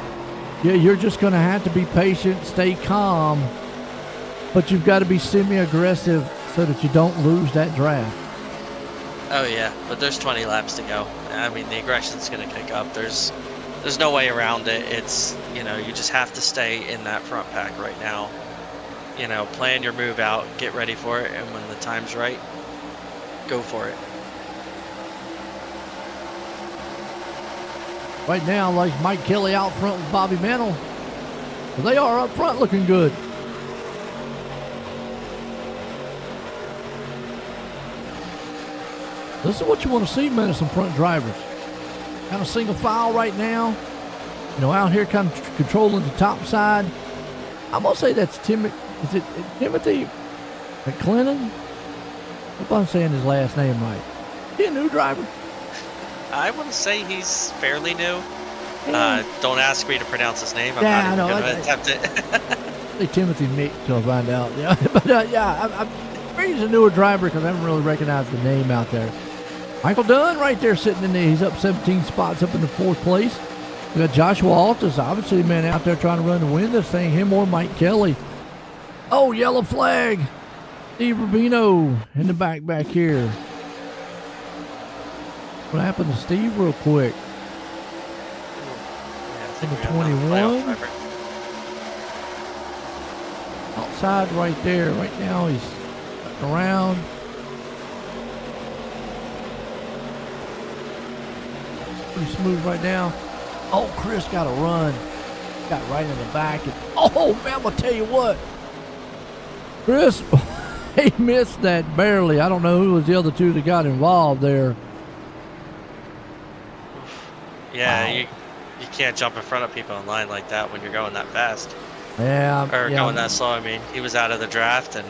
you're just going to have to be patient, stay calm, but you've got to be semi-aggressive so that you don't lose that draft. Oh yeah, but there's 20 laps to go. The aggression's going to kick up. There's no way around it. It's, you just have to stay in that front pack right now. Plan your move out, get ready for it, and when the time's right, go for it. Right now, like Mike Kelly out front with Bobby Mantle. But they are up front looking good. This is what you want to see, man, some front drivers. Kind of single file right now. Out here kind of controlling the top side. I'm going to say that's Timothy McClennan? I hope I'm saying his last name right. Is he a new driver? I want to say he's fairly new. Yeah. Don't ask me to pronounce his name. I'm Yeah, not even going to attempt it. Say Timothy Mick till I find out. Yeah, but I'm he's a newer driver because I haven't really recognized the name out there. Michael Dunn right there sitting in there. He's up 17 spots up in the 4th place. We got Joshua Altus, obviously a man out there trying to run to win this thing. Him or Mike Kelly. Oh, yellow flag. Steve Rubino in the back here. What happened to Steve real quick? Number 21. Outside right there. Right now he's around. pretty smooth right now. Oh, Chris got a run. Got right in the back. And, oh, man, I'm going to tell you what. Chris, he missed that barely. I don't know who was the other two that got involved there. Yeah, Wow. you can't jump in front of people in line like that when you're going that fast. Yeah. Or yeah. going that slow. I mean, he was out of the draft, and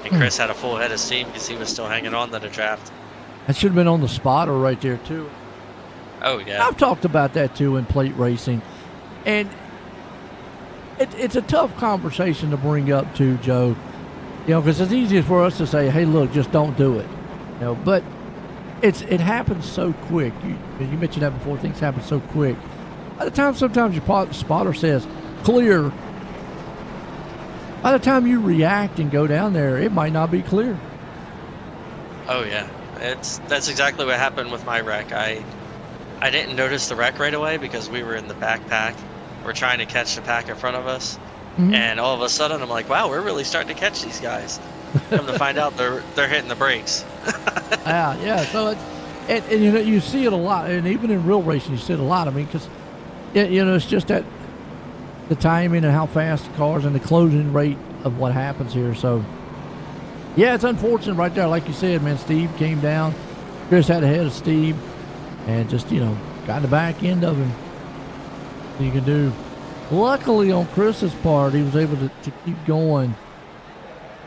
Chris had a full head of steam because he was still hanging on to the draft. That should have been on the spotter right there, too. Oh, yeah. I've talked about that, too, in plate racing. And it's a tough conversation to bring up, too, Joe. You know, because it's easy for us to say, hey, look, just don't do it. You know, but it happens so quick. You mentioned that before. Things happen so quick. By the time sometimes your spotter says clear, by the time you react and go down there, it might not be clear. Oh, yeah. That's exactly what happened with my wreck. I didn't notice the wreck right away because we were in the backpack. We're trying to catch the pack in front of us. Mhm. And all of a sudden, I'm like, wow, we're really starting to catch these guys. Come to find out, they're hitting the brakes. Yeah. So and you know, you see it a lot, and even in real racing, you see it a lot. I mean, because you know, it's just that the timing and how fast the cars and the closing rate of what happens here. So yeah, it's unfortunate right there. Like you said, man, Steve came down. Chris had ahead of Steve, and just got in the back end of him. You can do. Luckily on Chris's part, he was able to keep going.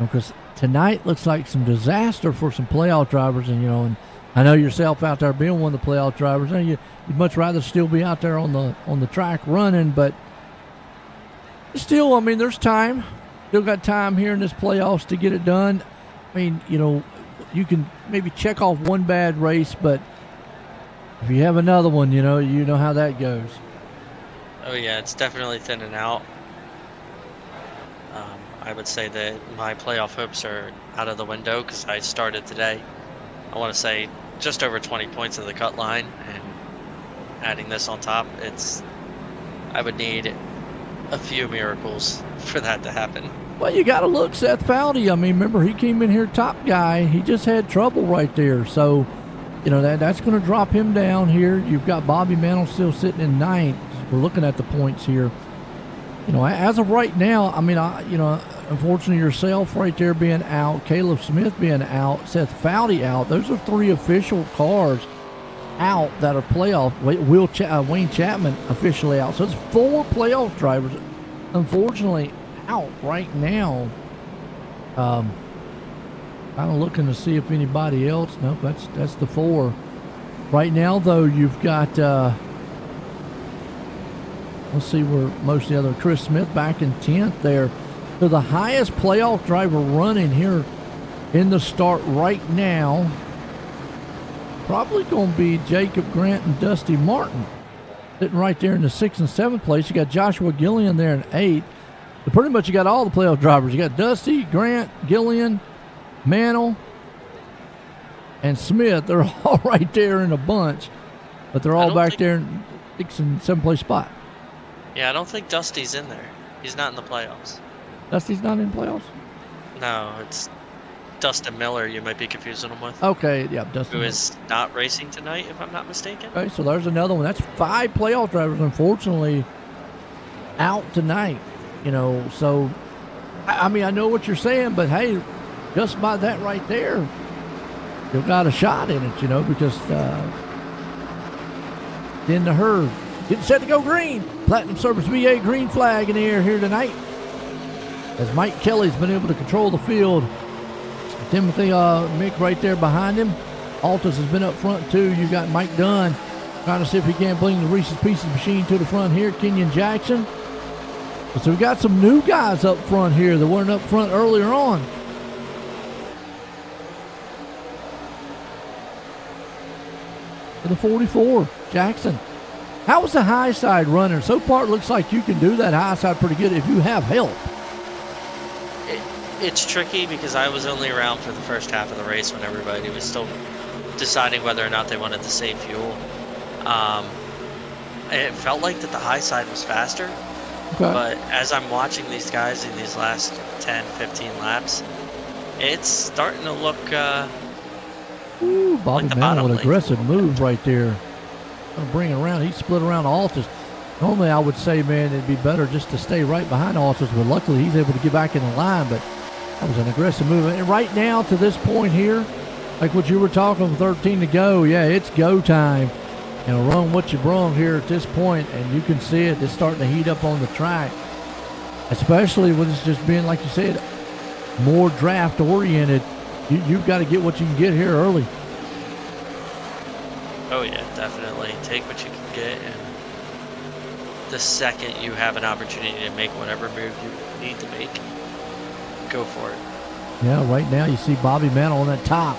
Because tonight looks like some disaster for some playoff drivers, and I know yourself out there being one of the playoff drivers. You'd much rather still be out there on the track running, but still, I mean, there's time. Still got time here in this playoffs to get it done. I mean, you can maybe check off one bad race, but if you have another one, you know how that goes. Oh, yeah, it's definitely thinning out. I would say that my playoff hopes are out of the window because I started today. I want to say just over 20 points of the cut line, and adding this on top, I would need a few miracles for that to happen. Well, you got to look Seth Foudy. I mean, remember, he came in here top guy. He just had trouble right there. So, that's going to drop him down here. You've got Bobby Mantle still sitting in ninth. We're looking at the points here. As of right now, I mean, unfortunately yourself right there being out, Caleb Smith being out, Seth Foudy out. Those are three official cars out that are playoff. Wayne Chapman officially out. So it's four playoff drivers, unfortunately, out right now. Kind of looking to see if anybody else. Nope, that's the four. Right now, though, you've got. Let's see where most of the other. Chris Smith back in 10th there. So the highest playoff driver running here in the start right now, probably going to be Jacob Grant and Dusty Martin. Sitting right there in the 6th and 7th place. You got Joshua Gillian there in 8th. But pretty much you got all the playoff drivers. You got Dusty, Grant, Gillian, Mantle, and Smith. They're all right there in a bunch. But they're all back there in 6th and 7th place spot. Yeah, I don't think Dusty's in there. He's not in the playoffs. Dusty's not in playoffs? No, it's Dustin Miller you might be confusing him with. Okay, yeah, Dustin. Who is not racing tonight, if I'm not mistaken. Okay, so there's another one. That's 5 playoff drivers, unfortunately, out tonight. So, I mean, I know what you're saying, but hey, just by that right there, you've got a shot in it, because in the herd. Getting set to go green. Platinum Service VA green flag in the air here tonight. As Mike Kelly's been able to control the field. Timothy Mick right there behind him. Altus has been up front too. You've got Mike Dunn trying to see if he can't bring the Reese's Pieces machine to the front here. Kenyon Jackson. So we've got some new guys up front here that weren't up front earlier on. For the 44, Jackson. How was the high side running? So far, it looks like you can do that high side pretty good if you have help. It's tricky because I was only around for the first half of the race when everybody was still deciding whether or not they wanted to save fuel. It felt like that the high side was faster, but as I'm watching these guys in these last 10, 15 laps, it's starting to look Bobby like the Mantle bottom with an lane. aggressive move right there. going to bring it around. He split around Altus. Normally, I would say, man, it'd be better just to stay right behind Altus, but luckily he's able to get back in the line. But that was an aggressive move. And right now, to this point here, like what you were talking, 13 to go, yeah, it's go time. And run what you brung here at this point, and you can see it. It's starting to heat up on the track, especially when it's just being, like you said, more draft oriented. You've got to get what you can get here early. Oh yeah, definitely. Take what you can get, and the second you have an opportunity to make whatever move you need to make, go for it. Yeah, right now you see Bobby Mantle on that top.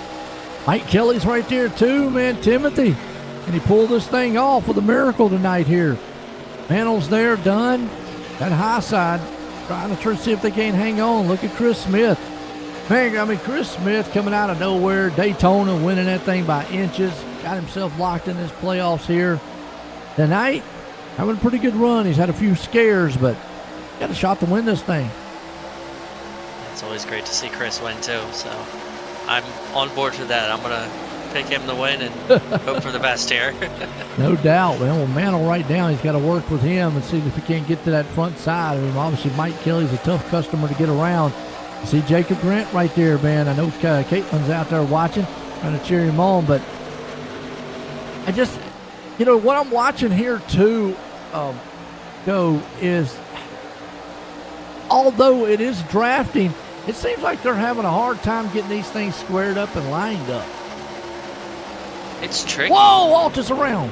Mike Kelly's right there too, man. Timothy. And he pulled this thing off with a miracle tonight here. Mantle's there, done. That high side, trying to see if they can't hang on. Look at Chris Smith. Man, I mean, Chris Smith coming out of nowhere. Daytona winning that thing by inches. Got himself locked in his playoffs here tonight. Having a pretty good run. He's had a few scares, but got a shot to win this thing. It's always great to see Chris win too, so I'm on board for that. I'm going to pick him to win and hope for the best here. No doubt, man. Well, Mantle right now, he's got to work with him and see if he can't get to that front side. I mean, obviously, Mike Kelly's a tough customer to get around. You see Jacob Grant right there, man. I know Caitlin's out there watching, trying to cheer him on, but I just, you know, what I'm watching here too, go is, although it is drafting, it seems like they're having a hard time getting these things squared up and lined up. It's tricky. Whoa, Altus around.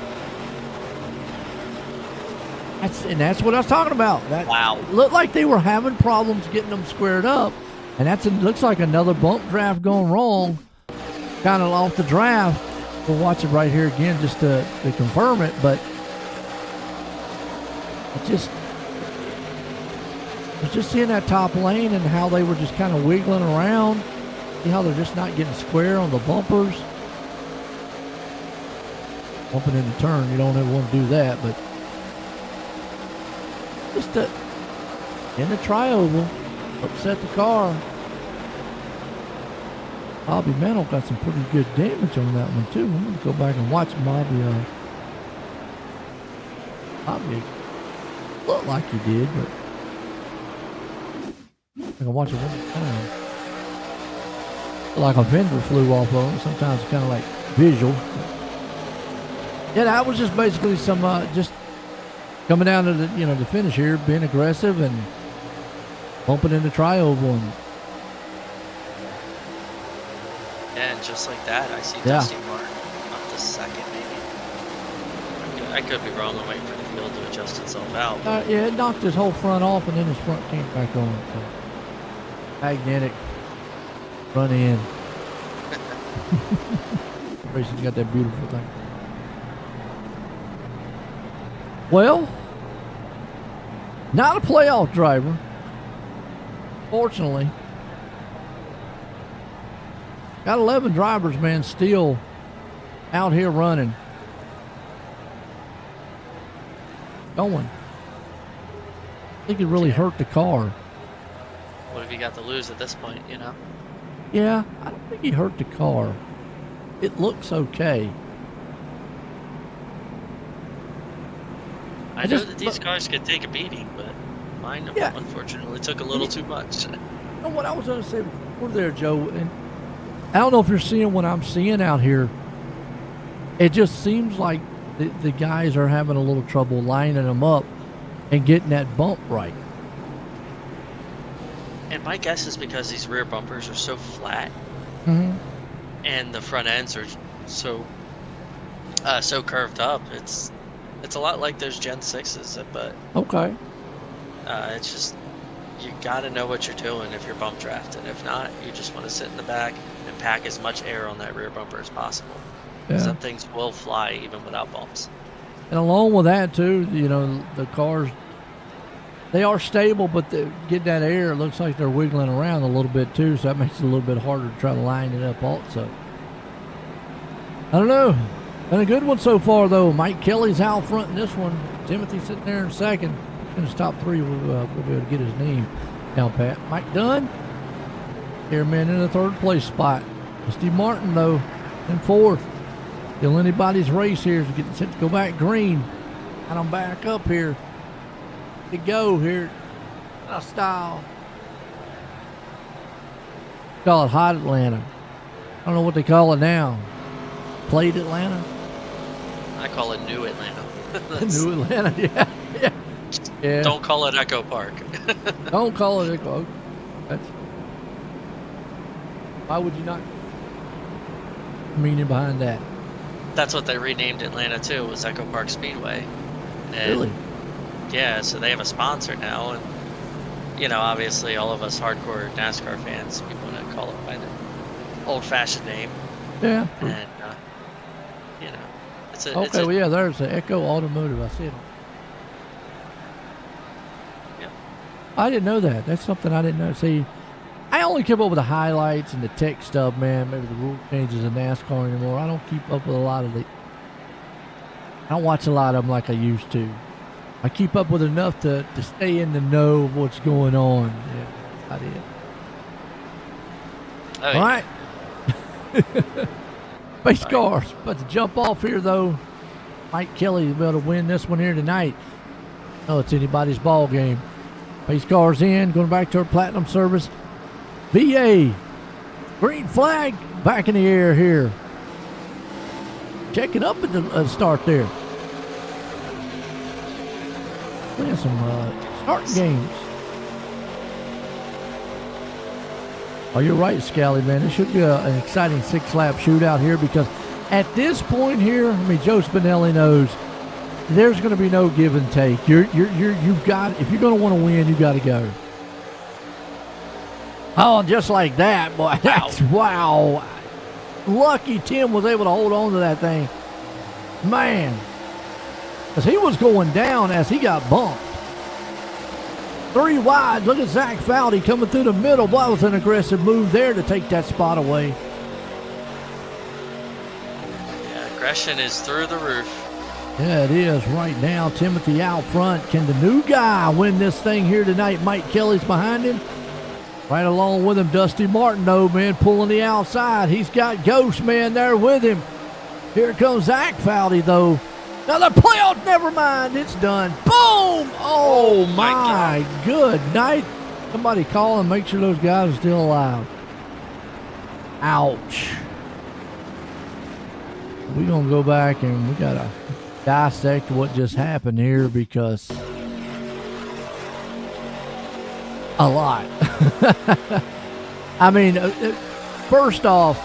That's what I was talking about. That wow. Looked like they were having problems getting them squared up. And looks like another bump draft going wrong. Kind of off the draft. We'll watch it right here again just to confirm it. But I was just seeing that top lane and how they were just kind of wiggling around. See how they're just not getting square on the bumpers. Bumping in the turn, you don't ever want to do that, but just in the tri-oval, upset the car. Bobby Mantle got some pretty good damage on that one too. I'm going to go back and watch Bobby. Bobby looked like he did, but I can watch it one more time. Like a fender flew off of him. Sometimes it's kind of like visual. Yeah, that was just basically some just coming down to the finish here, being aggressive and bumping in the tri-oval. And just like that, I see Dusty Martin up to second, maybe. I could be wrong. I'm waiting for the field to adjust itself out. Yeah, it knocked his whole front off, and then his front came back on. So. Magnetic front end. Racing's got that beautiful thing. Well, not a playoff driver, fortunately. Got 11 drivers, man, still out here running. Going. I think it really hurt the car. What have you got to lose at this point, you know? Yeah, I don't think he hurt the car. It looks okay. I know that these cars could take a beating, but mine unfortunately took a little too much. You know what I was going to say before there, Joe, and I don't know if you're seeing what I'm seeing out here. It just seems like the guys are having a little trouble lining them up and getting that bump right. And my guess is because these rear bumpers are so flat, and the front ends are so curved up. It's a lot like those Gen 6s, but okay. It's just you got to know what you're doing if you're bump drafting. If not, you just want to sit in the back and pack as much air on that rear bumper as possible. Yeah. Some things will fly even without bumps. And along with that too, the cars, they are stable, but get that air, it looks like they're wiggling around a little bit too, so that makes it a little bit harder to try to line it up also. I don't know. Been a good one so far though. Mike Kelly's out front in this one. Timothy sitting there in second. In his top three, we'll be able to get his name down pat. Mike Dunn, airman in the third place spot. Steve Martin though in fourth. Still anybody's race here. So getting set to go back green. And I'm back up here to go here. Style. Call it Hot Atlanta. I don't know what they call it now. Played Atlanta? I call it New Atlanta. New Atlanta, yeah. Yeah. Don't call it Echo Park. Don't call it Echo. That's, why would you not? Meaning behind that. That's what they renamed Atlanta to, was Echo Park Speedway. And, Really? Yeah, so they have a sponsor now, and you know, obviously all of us hardcore NASCAR fans, we want to call it by the old-fashioned name. Yeah. And you know, it's a Okay, well, yeah, there's the Echo Automotive. I see it. Yeah. I didn't know that. That's something I didn't know. See, I only keep up with the highlights and the tech stuff, man. Maybe the rule changes in NASCAR anymore. I don't keep up with a lot of the. I don't watch a lot of them like I used to. I keep up with enough to stay in the know of what's going on. Yeah, that's about it. Oh, All right. Base cars. About to jump off here, though. Mike Kelly will be able to win this one here tonight. No, it's anybody's ball game. Base cars in. Going back to our platinum service. VA. Green flag. Back in the air here. Checking up at the start there. Playing some starting games. Oh, you're right, Scally, man. This should be an exciting 6-lap shootout here because at this point here, I mean, Joe Spinelli knows there's going to be no give and take. You've got, if you're going to want to win, you got to go. Oh, just like that, boy. That's wow. Lucky Tim was able to hold on to that thing. Man. Because he was going down as he got bumped. 3 wide. Look at Zach Foudy coming through the middle. Boy, that was an aggressive move there to take that spot away. Yeah, aggression is through the roof. Yeah, it is right now. Timothy out front. Can the new guy win this thing here tonight? Mike Kelly's behind him. Right along with him, Dusty Martin, though, man, pulling the outside. He's got Ghost Man there with him. Here comes Zach Foudy, though. Another playoff, never mind. It's done. Boom! Oh, my good night. Somebody call and make sure those guys are still alive. Ouch. We're going to go back and we got to dissect what just happened here because a lot. I mean, first off,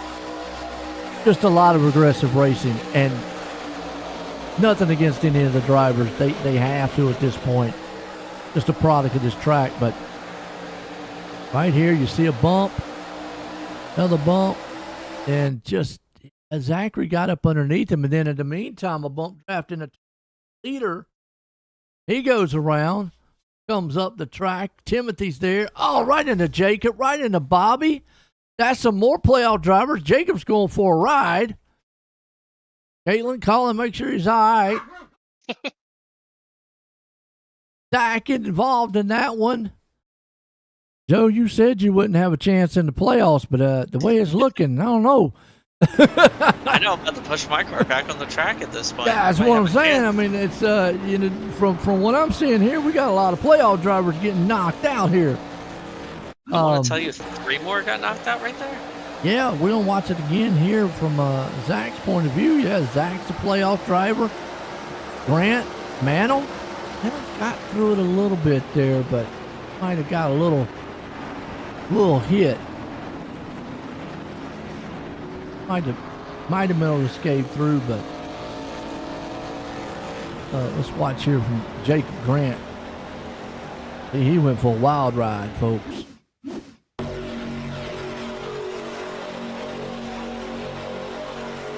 just a lot of aggressive racing and nothing against any of the drivers. They have to at this point. Just a product of this track. But right here, you see a bump, another bump, and just Zachary got up underneath him. And then in the meantime, a bump draft in the leader. He goes around, comes up the track. Timothy's there. Oh, right into Jacob, right into Bobby. That's some more playoff drivers. Jacob's going for a ride. Caitlin, call him, make sure he's all right. Zach getting involved in that one. Joe, you said you wouldn't have a chance in the playoffs, but the way it's looking, I don't know. I know I'm about to push my car back on the track at this point. Yeah, that's what I'm saying. I mean, it's you know, from what I'm seeing here, we got a lot of playoff drivers getting knocked out here. I want to tell you, 3 more got knocked out right there. Yeah, we're going to watch it again here from Zach's point of view. Yeah, Zach's the playoff driver. Grant, Mantle, got through it a little bit there, but might have got a little hit. Might have been able to escape through, but let's watch here from Jacob Grant. He went for a wild ride, folks.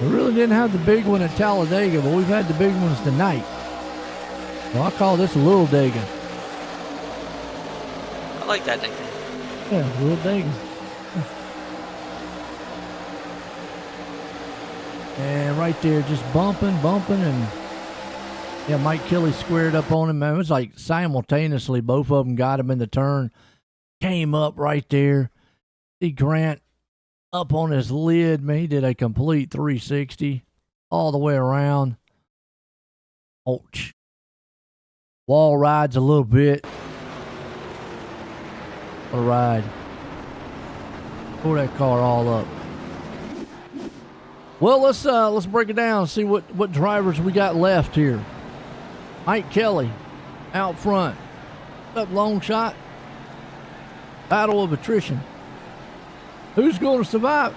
We really didn't have the big one at Talladega, but we've had the big ones tonight. Well, I call this a Little Dega. I like that nickname. Yeah, Little Dega. And right there, just bumping, and yeah, Mike Kelly squared up on him. Man, it was like simultaneously, both of them got him in the turn. Came up right there. See Grant up on his lid, man. He did a complete 360. all the way around. Ouch. Wall rides a little bit. What a ride. Pull that car all up. Well, let's break it down and see what drivers we got left here. Mike Kelly out front. Up long shot. Battle of attrition. Who's going to survive?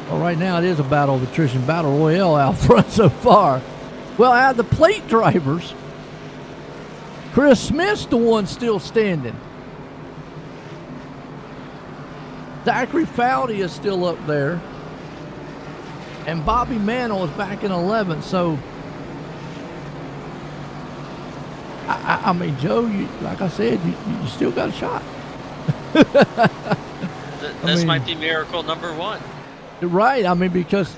Well, right now it is a battle of attrition, battle royale out front so far. Well, out of the plate drivers, Chris Smith's the one still standing. Zachary Foudy is still up there. And Bobby Mantle is back in 11th. So, I mean, Joe, like I said, you still got a shot. This might be miracle number one. Right. I mean, because,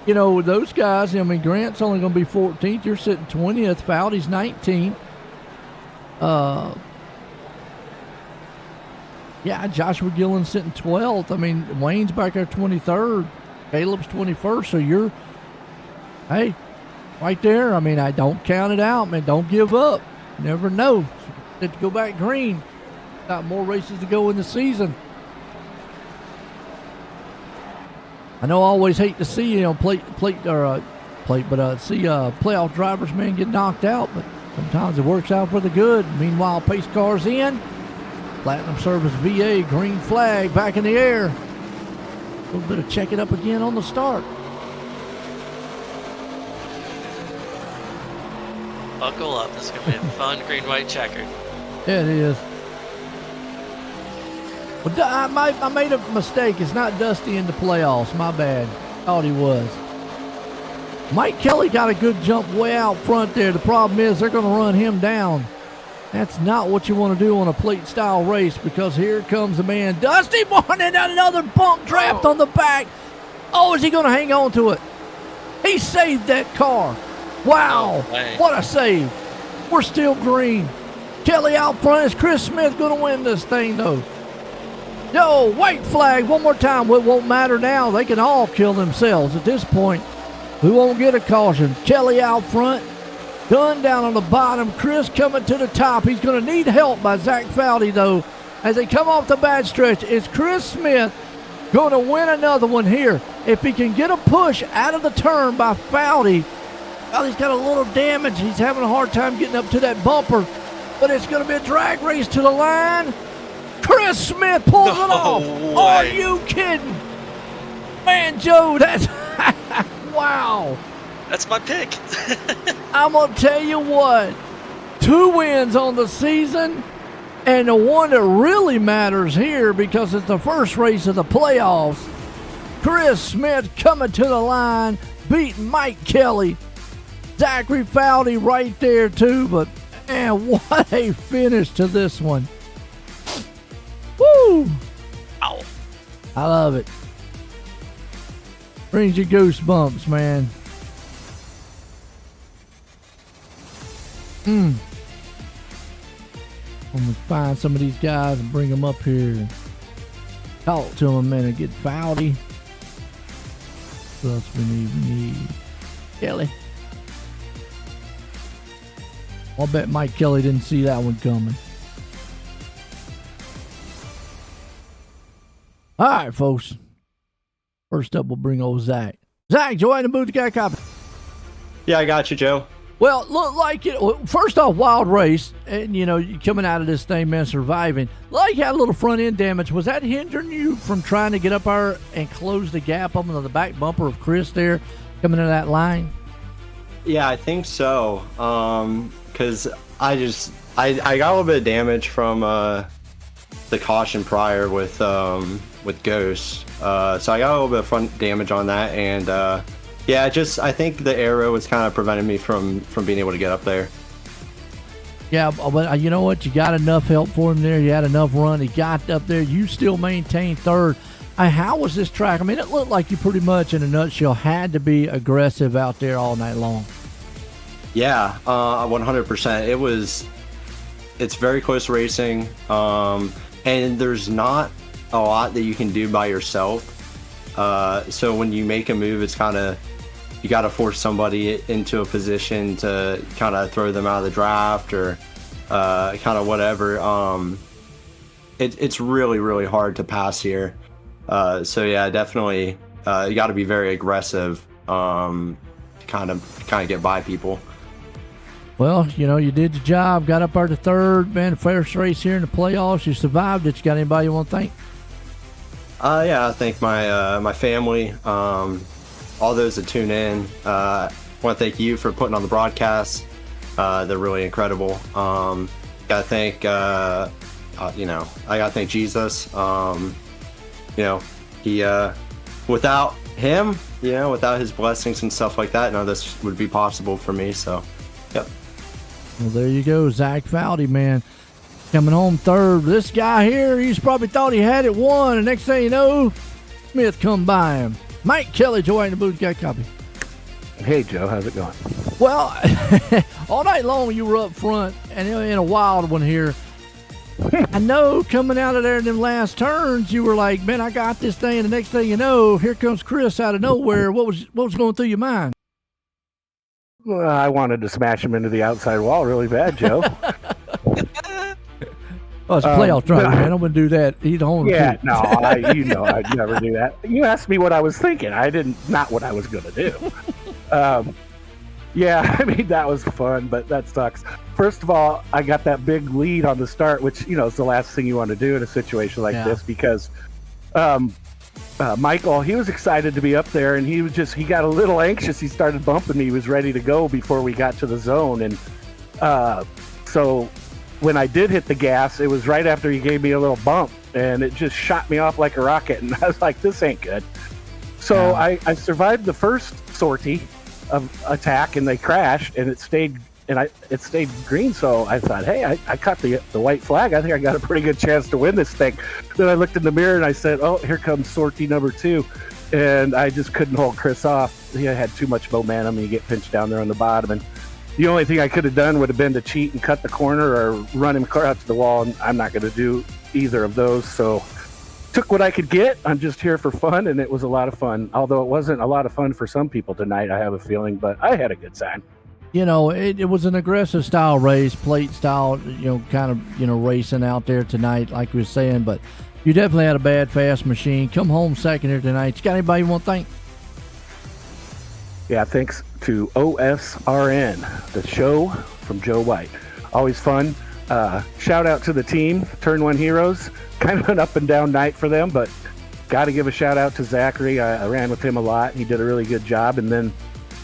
you know, those guys, I mean, Grant's only going to be 14th. You're sitting 20th. Foudy's 19th. Yeah, Joshua Gillen's sitting 12th. I mean, Wayne's back there 23rd. Caleb's 21st. So you're, hey, right there. I mean, I don't count it out, man. Don't give up. You never know. Have to go back green. Got more races to go in the season. I know I always hate to see, you know, see playoff drivers, man, get knocked out, but sometimes it works out for the good. Meanwhile, pace cars in. Platinum Service VA, green flag back in the air. A little bit of check it up again on the start. Buckle up. This is going to be a fun green-white checkered. Yeah, it is. Well, I made a mistake. It's not Dusty in the playoffs. My bad. Thought he was. Mike Kelly got a good jump way out front there. The problem is they're going to run him down. That's not what you want to do on a plate-style race, because here comes the man, Dusty Barnett, another bump draft on the back. Oh, is he going to hang on to it? He saved that car. Wow, what a save. We're still green. Kelly out front. Is Chris Smith going to win this thing, though? No, white flag one more time. It won't matter now. They can all kill themselves at this point. We won't get a caution. Kelly out front. Gunn down on the bottom. Chris coming to the top. He's going to need help by Zach Foudy, though, as they come off the bad stretch. Is Chris Smith going to win another one here? If he can get a push out of the turn by Foudy. Well, he's got a little damage. He's having a hard time getting up to that bumper. But it's going to be a drag race to the line. Chris Smith pulls it off. Way. Are you kidding? Man, Joe, that's wow. That's my pick. I'm going to tell you what. 2 wins on the season. And the one that really matters here, because it's the first race of the playoffs. Chris Smith coming to the line, beating Mike Kelly. Zachary Foudy right there too, but man, what a finish to this one. Woo! Ow. I love it. Brings you goosebumps, man. I'm gonna find some of these guys and bring them up here and talk to them, man, and get Foudy. What else we need? We need Kelly. I'll bet Mike Kelly didn't see that one coming. All right, folks. First up, we'll bring old Zach. Zach, join the booth. Got a copy. Yeah, I got you, Joe. Well, look like it. First off, wild race, and you know, coming out of this thing, man, surviving. Like you had a little front end damage. Was that hindering you from trying to get up there and close the gap up on the back bumper of Chris there, coming into that line? Yeah, I think so. Because I got a little bit of damage from the caution prior with Ghost. So I got a little bit of front damage on that, and yeah, I think the aero was kind of preventing me from being able to get up there. Yeah, but you know what? You got enough help for him there. You had enough run. He got up there. You still maintained third. How was this track? I mean, it looked like you pretty much, in a nutshell, had to be aggressive out there all night long. Yeah, 100%. It's very close racing, and there's not a lot that you can do by yourself. So when you make a move, it's kind of, you got to force somebody into a position to kind of throw them out of the draft or kind of whatever. It's really, really hard to pass here. So yeah, definitely, you got to be very aggressive, to kind of get by people. Well, you know, you did the job, got up there to third, man, the first race here in the playoffs. You survived it. You got anybody you want to thank? Yeah, I think my family, all those that tune in. I want to thank you for putting on the broadcast. They're really incredible. Gotta thank, you know, I gotta thank Jesus. You know, he, without him, you know, without his blessings and stuff like that, none of this would be possible for me. So, yep. Well, there you go, Zach Foudy, man, coming home third. This guy here, he's probably thought he had it won, and next thing you know, Smith come by him. Mike Kelly, Joy in the booth, got a copy. Hey, Joe, how's it going? Well, all night long you were up front, and in a wild one here. I know coming out of there in them last turns, you were like, man, I got this thing, and the next thing you know, here comes Chris out of nowhere. What was going through your mind? Well, I wanted to smash him into the outside wall really bad, Joe. Well, it's a playoff driver, man. I'm going to do that. He's home. Yeah, no, you know I'd never do that. You asked me what I was thinking. Not what I was going to do. Yeah, I mean, that was fun, but that sucks. First of all, I got that big lead on the start, which, you know, is the last thing you want to do in a situation like this because Michael, he was excited to be up there, and he got a little anxious. He started bumping me. He was ready to go before we got to the zone. And so when I did hit the gas, it was right after he gave me a little bump, and it just shot me off like a rocket. And I was like, this ain't good. So I survived the first sortie of attack, and they crashed, and it stayed green. So I thought, hey, I caught the white flag. I think I got a pretty good chance to win this thing. Then I looked in the mirror and I said, oh, here comes sortie number 2. And I just couldn't hold Chris off. He had too much momentum, and you get pinched down there on the bottom. And the only thing I could have done would have been to cheat and cut the corner or run him out to the wall. And I'm not going to do either of those. So took what I could get. I'm just here for fun, and it was a lot of fun. Although it wasn't a lot of fun for some people tonight, I have a feeling, but I had a good time. You know, it was an aggressive style race, plate style, you know, kind of, you know, racing out there tonight, like we were saying, but you definitely had a bad, fast machine. Come home second here tonight. You got anybody you want to thank? Yeah, thanks to OSRN, the show from Joe White. Always fun. Shout out to the team, Turn 1 Heroes. Kind of an up and down night for them, but got to give a shout out to Zachary. I ran with him a lot. He did a really good job, and then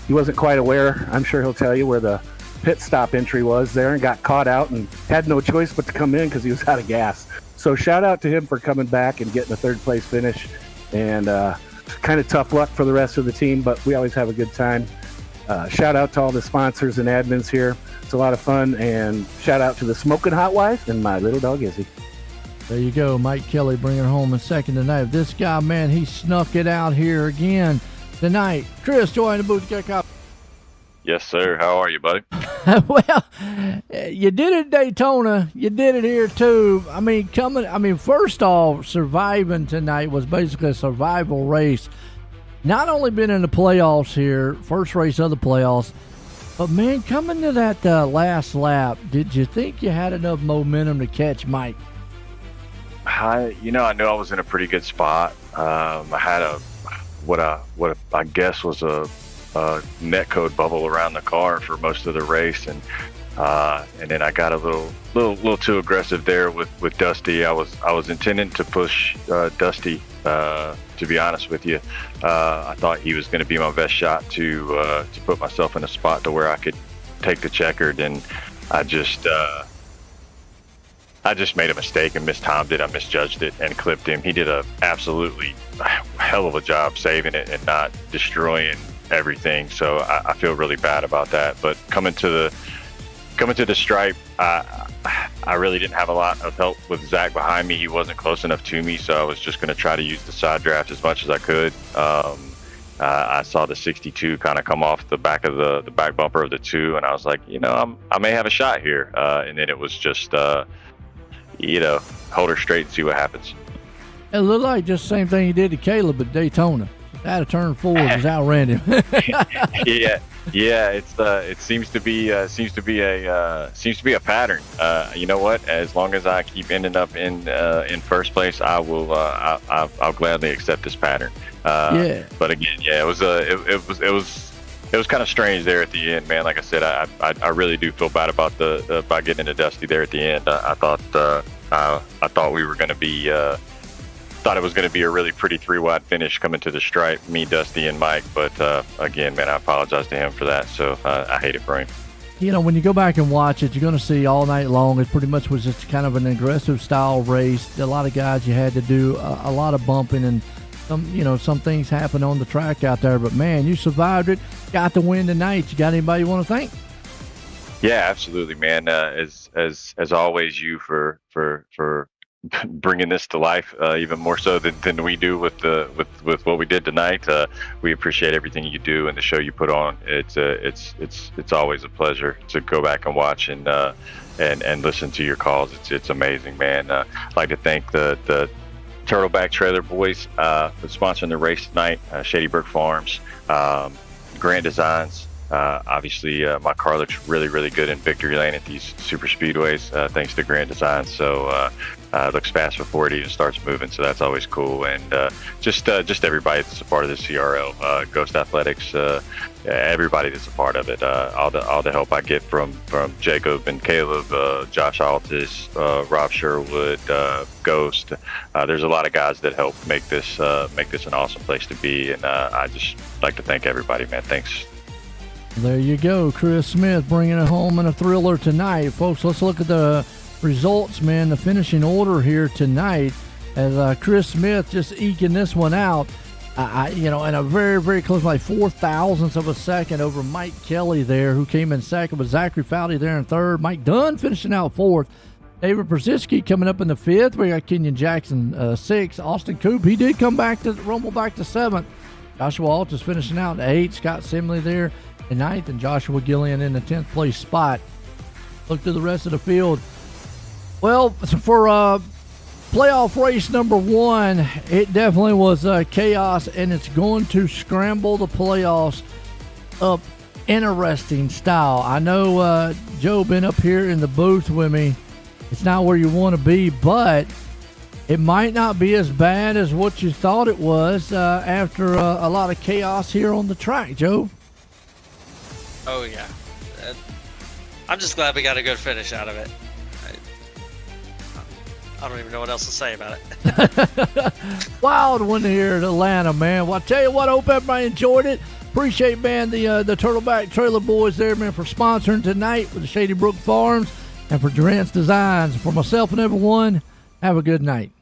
he wasn't quite aware, I'm sure he'll tell you, where the pit stop entry was there, and got caught out and had no choice but to come in because he was out of gas. So shout out to him for coming back and getting a third place finish, and kind of tough luck for the rest of the team, but we always have a good time. Shout out to all the sponsors and admins here. It's a lot of fun, and shout out to the Smoking Hot Wife and my little dog Izzy. There you go, Mike Kelly bringing her home in second tonight. This guy, man, he snuck it out here again tonight. Chris, Joy in the booth, get a copy. Yes, sir. How are you, buddy? Well, you did it in Daytona. You did it here, too. I mean, first off, surviving tonight was basically a survival race. Not only been in the playoffs here, first race of the playoffs, but, man, coming to that last lap, did you think you had enough momentum to catch Mike? I knew I was in a pretty good spot. I had what I guess was a net code bubble around the car for most of the race, and then I got a little too aggressive there with Dusty. I was intending to push Dusty. To be honest with you, I thought he was going to be my best shot to put myself in a spot to where I could take the checkered, and I just made a mistake and mistimed it. I misjudged it and clipped him. He did a absolutely hell of a job saving it and not destroying everything. So I feel really bad about that. But coming to the stripe, I really didn't have a lot of help with Zach behind me. He wasn't close enough to me, so I was just going to try to use the side draft as much as I could. I saw the 62 kind of come off the back of the back bumper of the 2, and I was like, I may have a shot here. And then it was just, hold her straight and see what happens. It looked like just the same thing he did to Caleb at Daytona. Out of turn 4, just outran him. Yeah. It seems to be a pattern. You know what? As long as I keep ending up in first place, I'll gladly accept this pattern. But again, it was kind of strange there at the end, man. Like I said, I really do feel bad about by getting into Dusty there at the end. I thought we were going to be. Thought it was going to be a really pretty 3-wide finish coming to the stripe, me, Dusty, and Mike. But again, man, I apologize to him for that. So I hate it for him. You know, when you go back and watch it, you're going to see all night long, it pretty much was just kind of an aggressive style race. A lot of guys, you had to do a lot of bumping, and some things happen on the track out there. But man, you survived it, got the win tonight. You got anybody you want to thank? Yeah, absolutely, man. As always, you for bringing this to life even more so than we do with what we did tonight. We appreciate everything you do and the show you put on. It's always a pleasure to go back and watch and listen to your calls. It's amazing, man. I'd like to thank the Turtleback Trailer Boys for sponsoring the race tonight. Shady Brook Farms, Grand Designs. Obviously, my car looks really, really good in victory lane at these super speedways, thanks to Grand Design. So it looks fast before it even starts moving, so that's always cool. And just everybody that's a part of the CRL, Ghost Athletics, everybody that's a part of it. All the help I get from Jacob and Caleb, Josh Altis, Rob Sherwood, Ghost. There's a lot of guys that help make this an awesome place to be, and I just like to thank everybody, man. Thanks. There you go, Chris Smith bringing it home in a thriller tonight. Folks, let's look at the results, man, the finishing order here tonight as Chris Smith just eking this one out, in a very, very close, like 0.004 of a second over Mike Kelly there, who came in second, with Zachary Fowley there in third. Mike Dunn finishing out fourth. David Brzezinski coming up in the fifth. We got Kenyon Jackson sixth. Austin Coop, he did come back to rumble back to seventh. Joshua Altus finishing out in eighth. Scott Simley there in ninth, and Joshua Gillian in the 10th place spot. Look to the rest of the field. Well, for playoff race number 1, it definitely was chaos, and it's going to scramble the playoffs up interesting style. I know Joe been up here in the booth with me. It's not where you want to be, but it might not be as bad as what you thought it was after a lot of chaos here on the track, Joe. Oh, yeah. I'm just glad we got a good finish out of it. I don't even know what else to say about it. Wild one here at Atlanta, man. Well, I tell you what, I hope everybody enjoyed it. Appreciate, man, the Turtleback Trailer Boys there, man, for sponsoring tonight with the Shady Brook Farms and for Durant's Designs. For myself and everyone, have a good night.